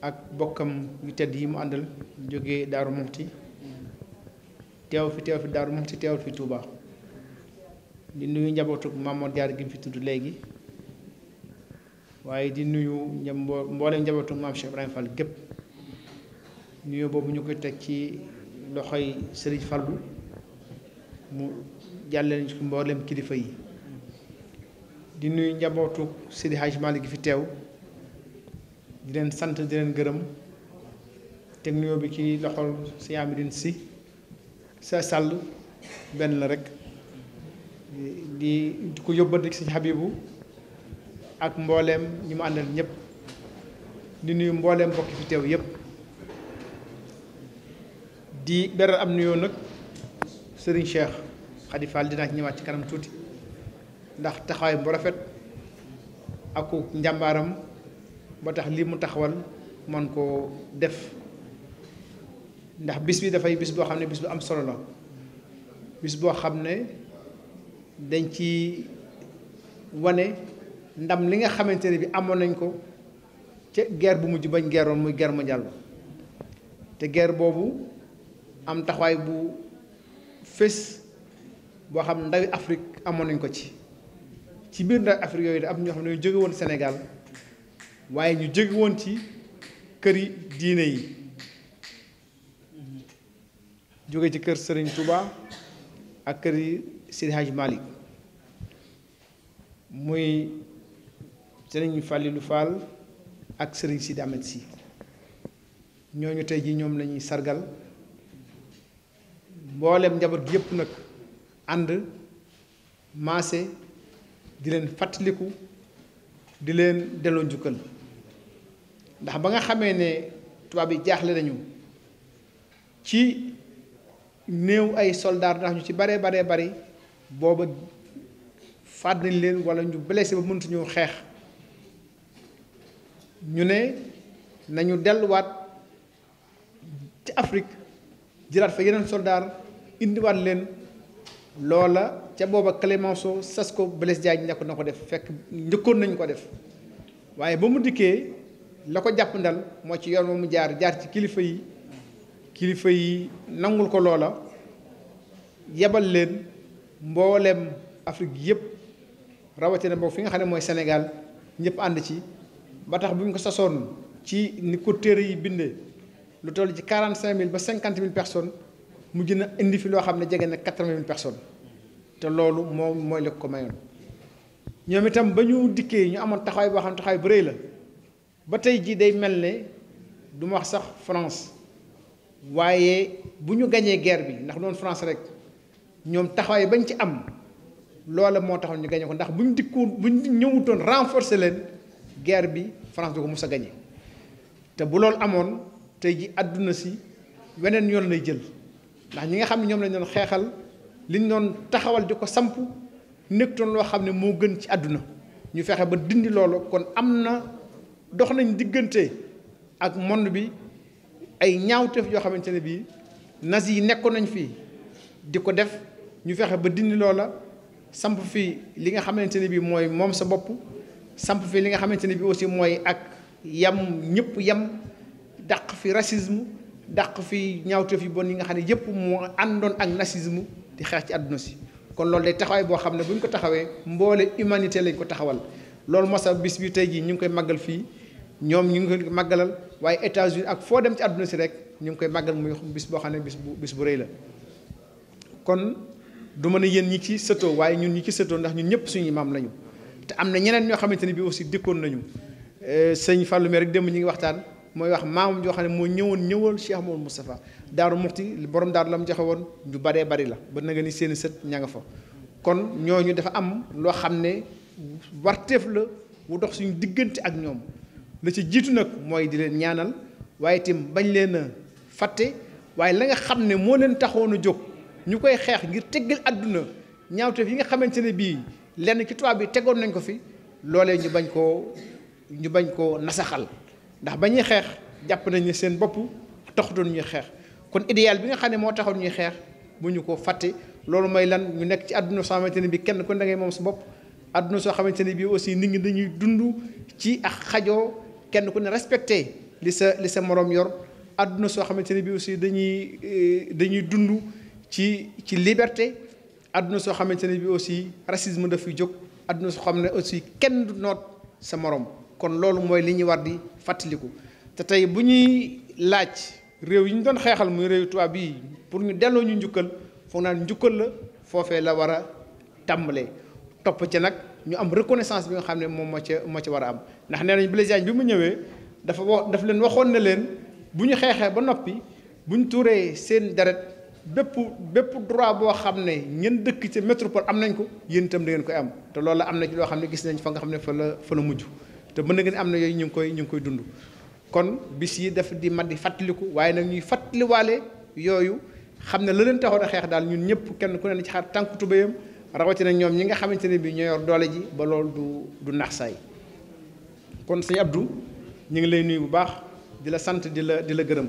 ak bokkam yu tedd yi mu àndal jógee Daaru Muxti teew fi Daaru Muxti teewul fi Touba di nuyu njabootu Mamour Diarra gi mu fi tudd léegi waaye di nuyu mboolem njabootu maam Cheikh Ibrahima Fall gépp nuyoo boobu ñu koy teg ci loxoy Sëriñ Fallu mu jàllale ci mboolem kilifa yi di nuyu njabootu Seydi Hadj Malick gi fi teew di leen sant di leen gërëm teg nuyoo bi ci loxol Sëñ Amidine Si sa sàll benn la rek di ko yóbbante ci Sëñ Habibu ak mbooleem ñi mu àndal ñëpp di nuyu mbooleem mbokki fi teew yëpp di beral am nuyoo nag Serigne Cheikh Khady Fall dinaa ci ñëwaat ci kanam tuuti ndax taxawaay bu rafet ak njàmbaaram ba tax lii mu taxawal man koo def ndax bis bi dafay bis boo xam ne bis bu am solo la bis boo xam ne dañ ci wane ndam li nga xamante ne bi amoon nañ ko ca guerre bu mujj bañ guerroon muy guerre mondiale te guerre boobu am taxawaay bu fés boo xam ndawi Afrique amoon nañ ko ci biir ndawi Afrique yooyu da am ñoo xam ne ñu jóge woon Sénégal waaye ñu jóge woon ci këri diine yi jóge ci kër Serigne Touba ak kër yi Seydi Hadj Malick muy Serigne Fallilou Fall ak Serigne Sidi Ahmed Sy ñooñu tey jii ñoom lañuy sargal mboolem njaboot gi yëpp nag ànd maase di leen fàttaliku di leen delloo njukkal ndax ba nga xamee ne tubaab yi jaaxle nañu ci néew ay soldaar ndax ñu ci baree bari booba faat nañ leen wala ñu blessé ba mënatuñu xeex ñu ne nañu delluwaat ci Afrique jëlaat fa yeneen soldaar indiwaat leen loola ca booba Clémenceau sas ko Blaise Diagne nekk na ko def fekk njëkkoon nañu ko def waaye ba mu dikkee la ko jàpp ndal moo ci yoon mu jaar ci kilifa yi nangul ko loola yebal leen mboolem Afrique yëpp rawatina boobu fi nga xam ne mooy Sénégal ñëpp ànd ci ba tax bu ñu ko sasoon ci ni ko téere yi bindee lu toll ci 45 000 ba 50 000 personnes mu gën a indi fi loo xam ne jege na 80 000 personnes te loolu moom mooy la ko mayoon ñoom itam ba ñu dikkee ñu amoon taxawaay boo xam ne taxawaay bu rëy la ba tey jii day mel ne du ma wax sax France waaye bu ñu gañee guerre bi ndax doon France rek ñoom taxawaay bañ ci am loola moo taxoon ñu gañe ko ndax bu ñu ñëwutoon renforcer leen guerre bi France du ko mos a gagné te bu loolu amoon tey ji àdduna si weneen yoon lay jël ndax ñi nga xam ne ñoom lañ doon xeexal liñ doon taxawal di ko samp nekkutoon loo xam ne moo gën ci àdduna ñu fexe ba dindi loolu kon am na dox nañ diggante ak monde bi ay ñaawteef yoo xamante ne bii nazi yi nekkoon nañ fii di ko def ñu fexe ba dindi loola samp fii li nga xamante ne bii mooy moom sa bopp samp fii li nga xamante ne bii aussi mooy ak yam ñëpp yam dàq fi racisme dàq fi ñaawteef yu bon yi nga xam ne yëpp moo àndoon ak nazisme di xeex ci àdduna si kon loolu day taxawaay boo xam ne bu ñu ko taxawee mboole humanité lañ ko taxawal loolu moo sax bis bi tey jii ñu ngi koy màggal fii ñoom ñu ngi koy màggalal waaye États-Unis ak foo dem ci àdduna si rek ñu ngi koy màggal muy bis boo xam ne bis bu rëy la kon du mën a yéen ñi ci sëtoo waaye ñun ñi ci sëtoo ndax ñun ñëpp suñu maam lañu te am na ñeneen ñoo xamante ne bii aussi dëkkoon nañu sëñ Fallou mi rek démb ñi ngi waxtaan mooy wax maamam joo xam ne moo ñëwal Cheikh Mouhamadou Moustapha Daaru Muxti borom daaru la mu joxe woon ñu baree bari la ba na nga ni seeni sët ña nga fa kon ñooñu dafa am loo xam ne warteef la bu dox suñu diggante ak ñoom la ci jiitu nag mooy di leen ñaanal waaye itam bañ leen a fàtte waaye la nga xam ne moo leen taxoon a jóg ñu koy xeex ngir teggal àdduna ñaawteef yi nga xamante ne bii lenn ci tubaab bi tegoon nañ ko fi loolee ñu bañ koo nasaxal ndax ba ñuy xeex jàpp nañ ne seen bopp taxutoon ñuy xeex kon idéal bi nga xam ne moo taxoon ñuy xeex bu ñu ko fàtte loolu mooy lan ñu nekk ci àdduna soo xamante ne bii kenn ku ne da ngay moom sa bopp àdduna soo xamante ne bii aussi nit ñi dañuy dund ci ak xajoo kenn ku ne respecté li sa moroom yor àdduna soo xamante ne bii aussi dañuy dund ci liberté àdduna soo xamante ne bii aussi racisme daf fi jóg àdduna soo xam ne aussi kenn du noot sa moroom kon loolu mooy li ñuy war di fàttaliku te tey bu ñuy laaj réew yi ñu doon xeexal muy réew tubaab bii pour ñu delloo ñu njukkal foog naa njukkal la foofee la war a tàmbalee topp ca nag ñu am reconnaissance bi nga xam ne moom moo ca war a am ndax nee nañ Blaise Diagne bi mu ñëwee daf leen waxoon ne leen bu ñu xeexee ba noppi bu ñu tuuree seen deret bépp droit boo xam ne ñen dëkk ci métropole am nañ ko yéen itam da ngeen koy am te loolu am na ci loo xam ne gis nañ fa nga xam ne fa la mujj te mën na ngeen am na yooyu ñu ngi koy dund kon bis yi daf di mat di fàttaliku waaye nag ñuy fàttaliwaale yooyu xam ne la leen taxoon a xeex daal ñun ñëpp kenn ku ne ci xaar tànku tubéyam rawatina ñoom ñi nga xamante ne bii ñoo yor doole ji ba loolu du nax saay kon sëñ Abdou ñu ngi lay nuyu bu baax di la sant di la gërëm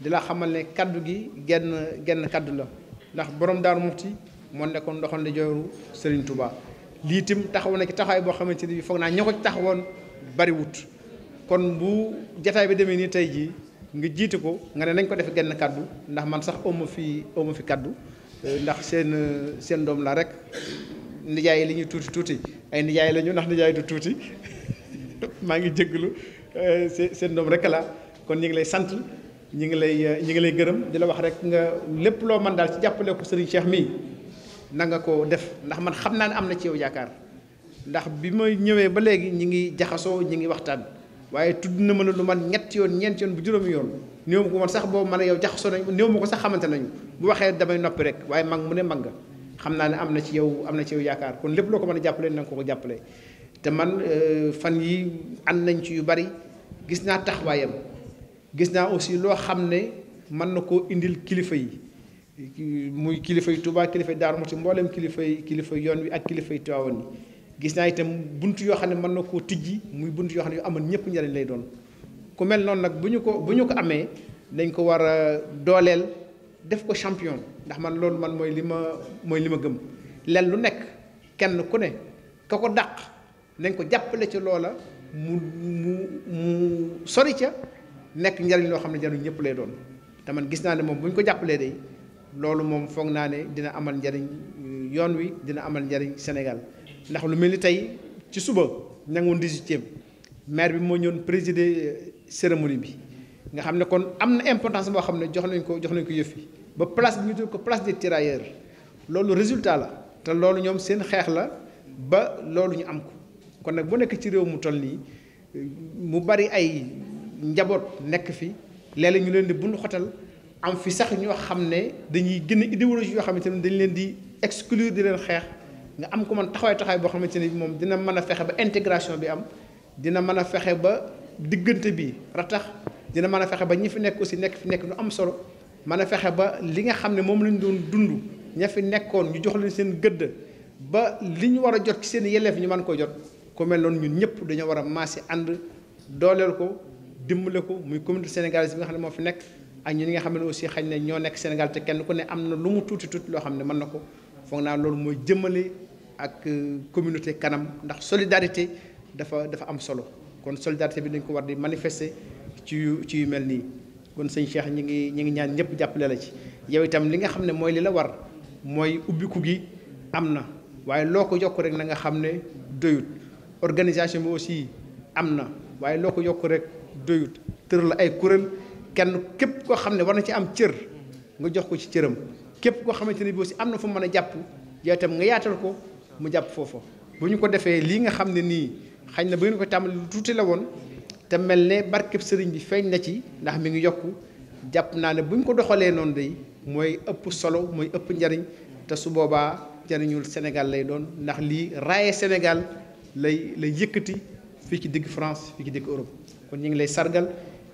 di la xamal ne kaddu gi genn kaddu la ndax borom Daaru Muxti moo nekkoon doxoon la jooru Serigne Touba lii itam taxaw na ci taxawaay boo xamante ne bii foog naa ñoo ko ci taxawoon bari wut kon bu jataay bi demee nii tey jii nga jiite ko nga ne nañ ko def genn kaddu ndax man sax awma fi kaddu ndax seen doom la rek nijaay yi li ñuy tuuti ay nijaay la ñu ndax nijaay du tuuti maa ngi jégalu seen doom rek la kon ñu ngi lay sant ñu ngi lay gërëm di la wax rek nga lépp loo mën daal ci jàppale ko Serigne Cheikh mii na nga ko def ndax man xam naa ne am na ci yow yaakaar ndax bi ma ñëwee ba léegi ñi ngi jaxasoo ñi ngi waxtaan waaye tudd na ma lu man ñetti yoon ñeenti yoon bu juróomi yoon néew ma ko man sax boobu man a yow jaxasoo nañ néew ma ko sax xamante nañu bu waxee damay noppi rek waaye mag mu ne mag nga xam naa ne am na ci yow yaakaar kon lépp loo ko mën a jàppale na nga ko jàppale te man fan yi ànd nañ ci yu bari gis naa taxawaayam gis naa aussi loo xam ne mën na koo indil kilifa yi muy kilifa yi Touba kilifa yi Darou Mouhty mboolem kilifa yoon wi ak kilifa yi Tivaouane yi gis naa itam buntu yoo xam ne mën na koo tijji muy buntu yoo xam ne yu amal ñëpp njariñ lay doon ku mel noonu nag bu ñu ko amee dañ ko war a dooleel def ko champion ndax man loolu man mooy li ma gëm len lu nekk kenn ku ne ka ko dàq nañ ko jàppale ci loola mu sori ca nekk njariñ loo xam ne njariñ ñëpp lay doon te man gis naa ne moom bu ñu ko jàppalee day loolu moom foog naa ne dina amal njariñ yoon wi dina amal njariñ Sénégal ndax lu mel ni tey ci suba ña ngi woon 18e maire bi moo ñëwoon présider cérémonie bi nga xam ne kon am na importance boo xam ne jox nañ ko yëf yi ba place bi ñu tudd ko place des tirailleurs loolu résultat la te loolu ñoom seen xeex la ba loolu ñu am ko kon nag bu nekk ci réew mu toll nii mu bari ay njaboot nekk fi léeg-léeg ñu leen di bundu xotal am fi sax ñoo xam ne dañuy gën a idéologie yoo xamante ne dañ leen di exclure di leen xeex nga am ko man taxawaay boo xamante ne moom dina mën a fexe ba intégration bi am dina mën a fexe ba diggante bi ratax dina mën a fexe ba ñi fi nekk aussi nekk lu am solo mën a fexe ba li nga xam ne moom lañ doon dund ña fi nekkoon ñu jox leen seen gëdd ba li ñu war a jot ci seen yelleef ñu mën ko jot ku mel noonu ñun ñëpp dañoo war a maase ànd dooleel ko dimbale ko muy communauté sénégalaise bi nga xam ne moo fi nekk ak ñi nga xam ne aussi xañ ne ñoo nekk Sénégal te kenn ku ne am na lu mu tuuti loo xam ne mën na ko foog naa loolu mooy jëmmale ak communauté kanam ndax solidarité dafa am solo kon solidarité bi dañ ko war di manifester ci yu mel nii kon sëñ Cheikh ñi ngi ñaan ñëpp jàppale la ci yow itam li nga xam ne mooy li la war mooy ubbiku gi am na waaye loo ko yokk rek na nga xam ne doyut organisation bi aussi am na waaye loo ko yokk rek doyut tëral la ay kuréel kenn képp koo xam ne war na ci am cër nga jox ko ci cëram képp koo xamante ne bi aussi am na fu mën a jàpp yow itam nga yaatal ko mu jàpp foofa bu ñu ko defee lii nga xam ne nii xañ na ba ngeen ko tàmbali lu tuuti la woon te mel ne barkeb sëriñ bi feeñ na ci ndax mi ngi yokku jàpp naa ne bu ñu ko doxalee noonu day mooy ëpp solo mooy ëpp njariñ te su boobaa njariñul Sénégal lay doon ndax lii raaye Sénégal lay yëkkati fii ci digg France fii ci digg Europe kon ñu ngi lay sargal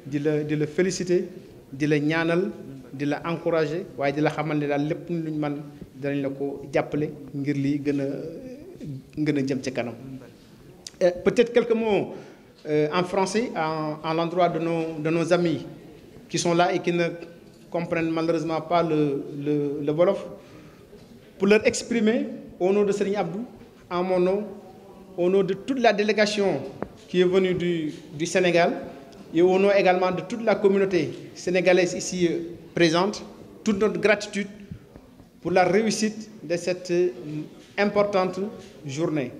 di la féliciter di la ñaanal di la encourager waaye di la xamal ne daal lépp luñ man danañ la ko jàppale ngir lii gën a jëm ci kanam. Peut-être quelques mots en français en l'endroit de nos amis qui sont là et qui ne comprennent malheureusement pas le Wolof, pour leur exprimer au nom de Serigne Abdou, en mon nom, au nom de toute la délégation qui est venue du Sénégal et au nom également de toute la communauté sénégalaise ici présente, toute notre gratitude pour la réussite de cette importante journée.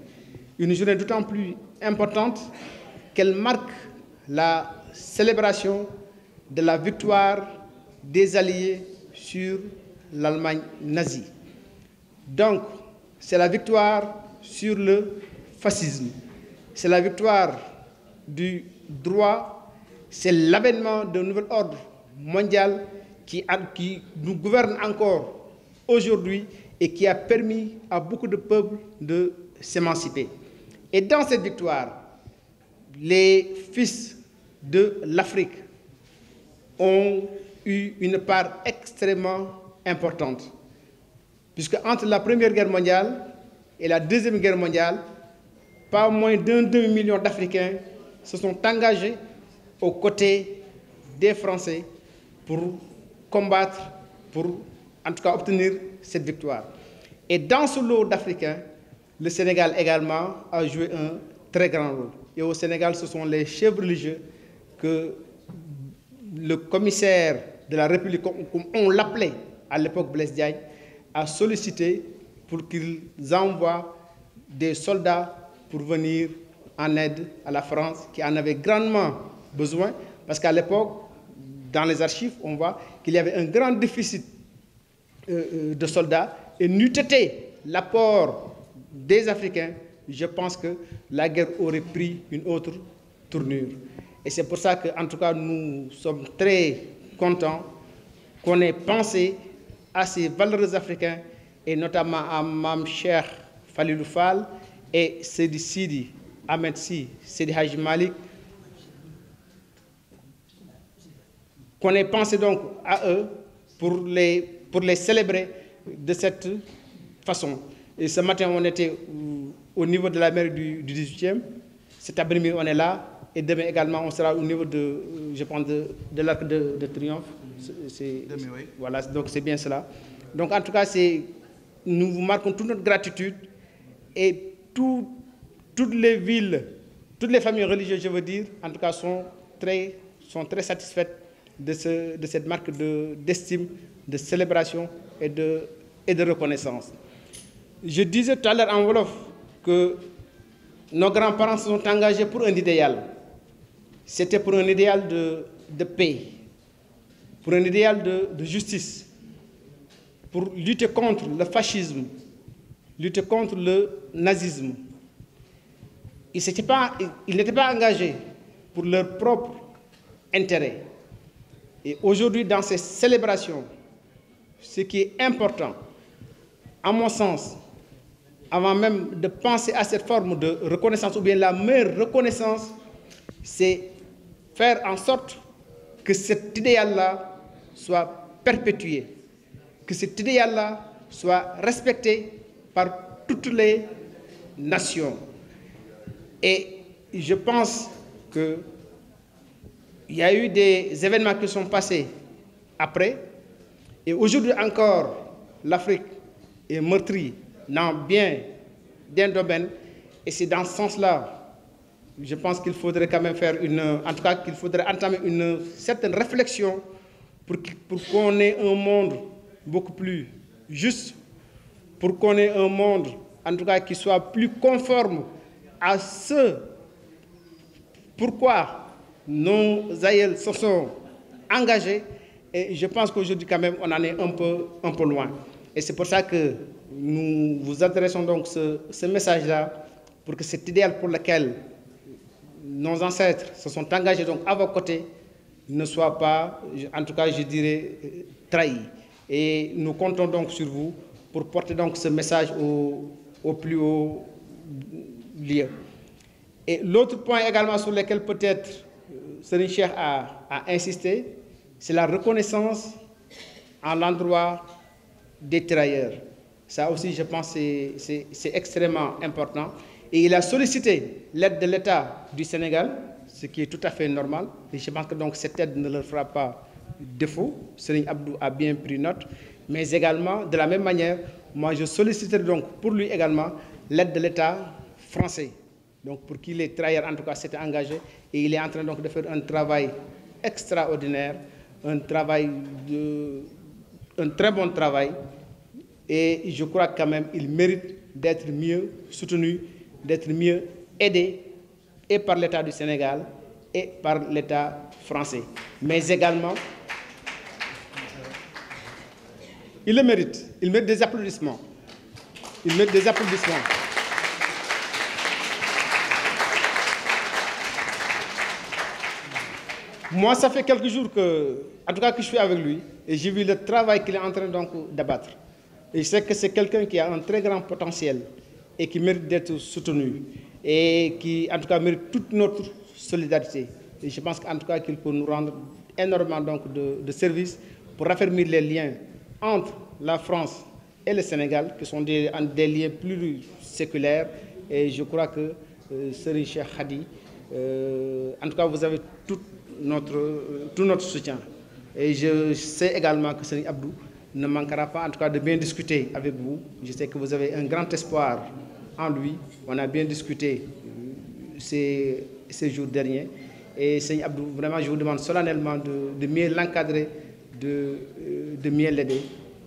Une journée d'autant plus importante qu'elle marque la célébration de la victoire des Alliés sur l'Allemagne nazie. Donc, c'est la victoire sur le fascisme, c'est la victoire du droit, c'est l'avènement d'un nouvel ordre mondial qui nous gouverne encore aujourd'hui et qui a permis à beaucoup de peuples de s'émanciper. Et dans cette victoire, les fils de l'Afrique ont eu une part extrêmement importante. Puisque entre la Première Guerre mondiale et la Deuxième Guerre mondiale, pas moins d'un demi-million d'Africains se sont engagés aux côtés des Français pour combattre, pour en tout cas obtenir cette victoire. Et dans ce lot d'Africains, le Sénégal également a joué un très grand rôle. Et au Sénégal, ce sont les chefs religieux que le commissaire de la République, comme on l'appelait à l'époque Blaise Diagne, a sollicité pour qu'ils envoient des soldats pour venir en aide à la France, qui en avait grandement besoin, parce qu'à l'époque, dans les archives, on voit qu'il y avait un grand déficit de soldats, et n'eût été l'apport des Africains, je pense que la guerre aurait pris une autre tournure. Et c'est pour ça qu'en tout cas, nous sommes très contents qu'on ait pensé à ces valeureux Africains, et notamment à Mam Cheikh Falilou Fall et Sidi Ahmed Sidi Haji Malik, qu'on ait pensé donc à eux pour les célébrer de cette façon. Et ce matin, on était au niveau de la mairie du 18e. Cet après-midi, on est là. Et demain également, on sera au niveau je pense, de l'Arc de Triomphe. Demain, oui. Voilà, donc c'est bien cela. Donc en tout cas, nous vous marquons toute notre gratitude. Et toutes les villes, toutes les familles religieuses, je veux dire, en tout cas, sont très satisfaites de cette marque d'estime, de célébration et de reconnaissance. Je disais tout à l'heure en Wolof que nos grands-parents se sont engagés pour un idéal. C'était pour un idéal de paix, pour un idéal de justice, pour lutter contre le fascisme, lutter contre le nazisme. Ils n'étaient pas engagés pour leur propre intérêt. Et aujourd'hui, dans ces célébrations, ce qui est important, à mon sens, avant même de penser à cette forme de reconnaissance, ou bien la meilleure reconnaissance, c'est faire en sorte que cet idéal-là soit perpétué, que cet idéal-là soit respecté par toutes les nations. Et je pense qu'il y a eu des événements qui sont passés après, et aujourd'hui encore, l'Afrique est meurtrie dans bien d'un domaine, et c'est dans ce sens-là, je pense qu'il faudrait quand même faire en tout cas qu'il faudrait entamer une certaine réflexion pour qu'on ait un monde beaucoup plus juste, pour qu'on ait un monde, en tout cas, qui soit plus conforme à ce pourquoi nos aïeux se sont engagés. Et je pense qu'aujourd'hui, quand même, on en est un peu loin. Et c'est pour ça que nous vous adressons donc ce message-là, pour que cet idéal pour lequel nos ancêtres se sont engagés donc à vos côtés ne soit pas, en tout cas, je dirais, trahi. Et nous comptons donc sur vous pour porter donc ce message au plus haut lieu. Et l'autre point également sur lequel peut-être Serigne Cheikh a insisté, c'est la reconnaissance à l'endroit des tirailleurs. Ça aussi, je pense, c'est extrêmement important. Et il a sollicité l'aide de l'État du Sénégal, ce qui est tout à fait normal. Et je pense que donc cette aide ne leur fera pas défaut. Serigne Abdou a bien pris note. Mais également, de la même manière, moi je solliciterai donc pour lui également l'aide de l'État français. Donc pour qui les tirailleurs en tout cas s'étaient engagés. Et il est en train donc de faire un travail extraordinaire, un très bon travail. Et je crois quand même qu'il mérite d'être mieux soutenu, d'être mieux aidé, et par l'État du Sénégal et par l'État français. Mais également, il le mérite. Il mérite des applaudissements. Il mérite des applaudissements. Moi, ça fait quelques jours que, en tout cas, que je suis avec lui, et j'ai vu le travail qu'il est en train donc d'abattre. Et je sais que c'est quelqu'un qui a un très grand potentiel et qui mérite d'être soutenu et qui, en tout cas, mérite toute notre solidarité. Et je pense qu'en tout cas, qu'il peut nous rendre énormément donc de services pour raffermir les liens entre la France et le Sénégal, qui sont des liens plus séculaires. Et je crois que Serigne Cheikh Hadi, en tout cas, vous avez tout notre soutien. Et je sais également que Serigne Abdou ne manquera pas, en tout cas, de bien discuter avec vous. Je sais que vous avez un grand espoir en lui. On a bien discuté ces jours derniers. Et Serigne Abdou, vraiment, je vous demande solennellement de mieux l'encadrer, de mieux l'aider.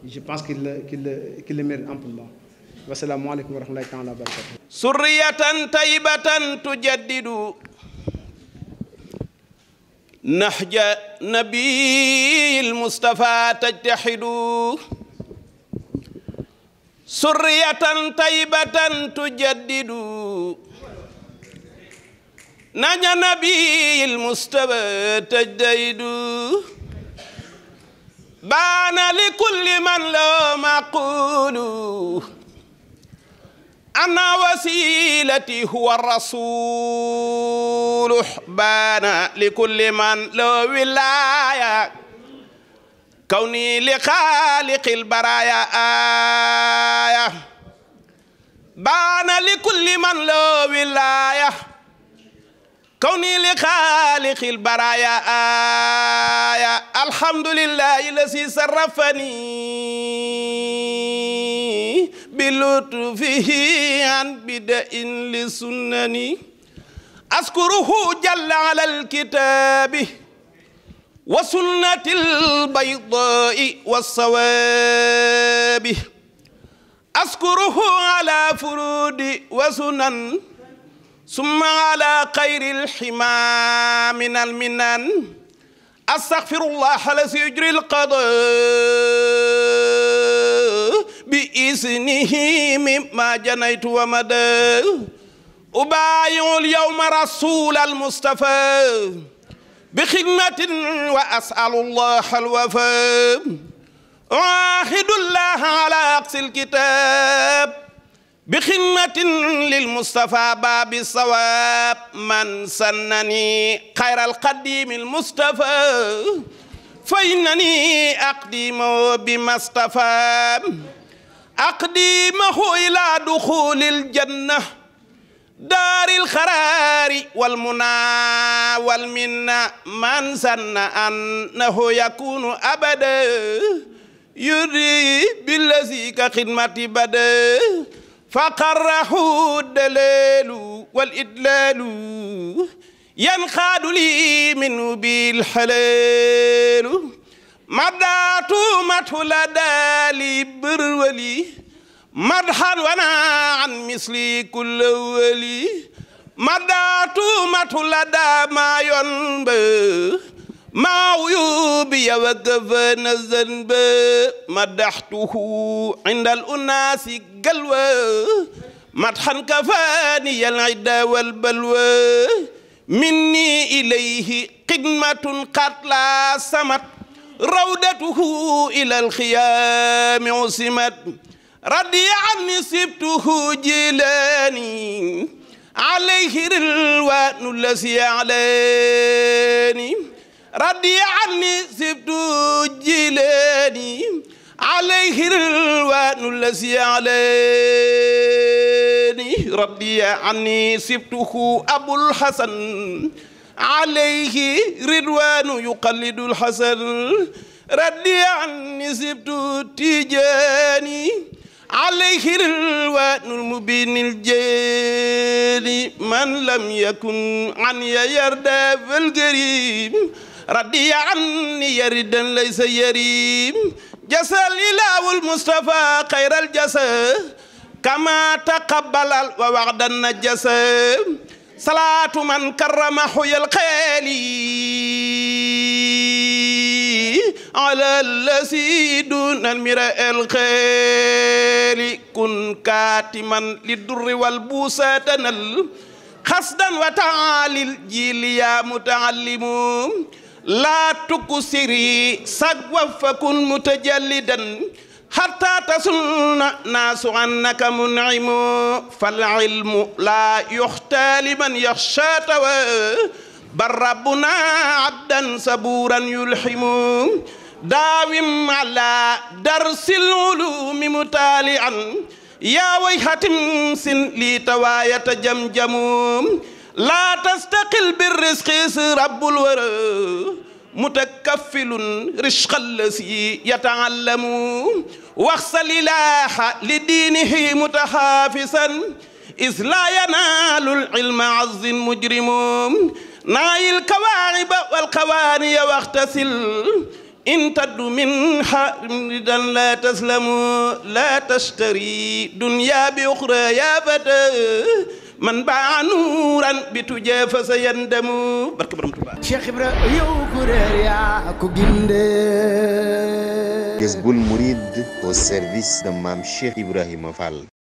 Je pense qu'il le mérite amplement. Wassalamu alaikum wa rahmatullahi ta'ala wa barakatuh. Surriyatan tayyibatan tujaddidu نهج نبي المصطفى تجتهد سرية طيبة تجدد نهج نبي المصطفى تجتهد بان لكل من له معقول أنا وسيلتي هو الرسول بان لكل من له ولاية كوني لخالق البرايا آية بان لكل من له ولاية كوني لخالق البرايا آية الحمد لله الذي صرفني بلطفه عن بدء لسنني أذكره جل على الكتاب وسنة البيضاء والصواب أذكره على فرود وسنن ثم على خير الحمى من المنن أستغفر الله الذي يجري القضاء بإذنه مما جنيت ومدى أبايع اليوم رسول المصطفى بخدمة وأسأل الله الوفاء أعاهد الله على أقصى الكتاب بخدمة للمصطفى باب الصواب من سنني خير القديم المصطفى فإنني أقدمه بما اصطفى أقدمه إلى دخول الجنة دار الخرار والمنى والمنى من سن أنه يكون أبدا يري بالذي كخدمة بدا فقره الدلال والإدلال ينخاد لي منه بالحلال مدعت مدح لدى لي برولي مدحا وانا عن مثلي كل ولي مدعت مدح لدى ما ينبه ما عيوبي وكفن الذنب مدحته عند الأناس قلوى مدحا كفاني العدا والبلوى مني إليه خدمة قد لا سمت روضته إلى الخيام عصمت رضي عني سبته جيلاني عليه رلوان الذي علاني رضي عني سبته جيلاني عليه رلوان الذي علاني رضي عني سبته أبو الحسن عليه رضوان يقلد الحسن رضي عني سبته تيجاني عليه رضوان المبين الجاني من لم يكن عني يرضى بالقريب رضي عني يردا ليس يريم جزى الإله المصطفى خير الجزاء كما تقبل ووعد النجسى صلاة من كرم حي الخيل على الذي دون المراء الخيل كن كاتما للدر والبوسى تنل خصدا وتعالي الجيل يا متعلم لا تكسري سقوا فكن متجلدا حتى تسن ناس عنك منعم فالعلم لا يختى لمن يخشى بل ربنا عبدا صبورا يلحم داوم على درس العلوم متالعا يا ويحة سن لي تواية جمجم لا تستقل بالرزق رب الورى متكفل رشق الذي يتعلم واخسى الإله لدينه متحافظا إذ لا ينال العلم عز مجرم ناي الكواعب والقواني واغتسل إن تد من حردا لا تسلم لا تشتري دنيا بأخرى يا فتى من باع نورا بتجا فسيندم بركة برمتوبا Cheikh Ibra yow kuréel yaa ko gindee Jazboul Mouride au service de Mame Cheikh Ibrahima Fall.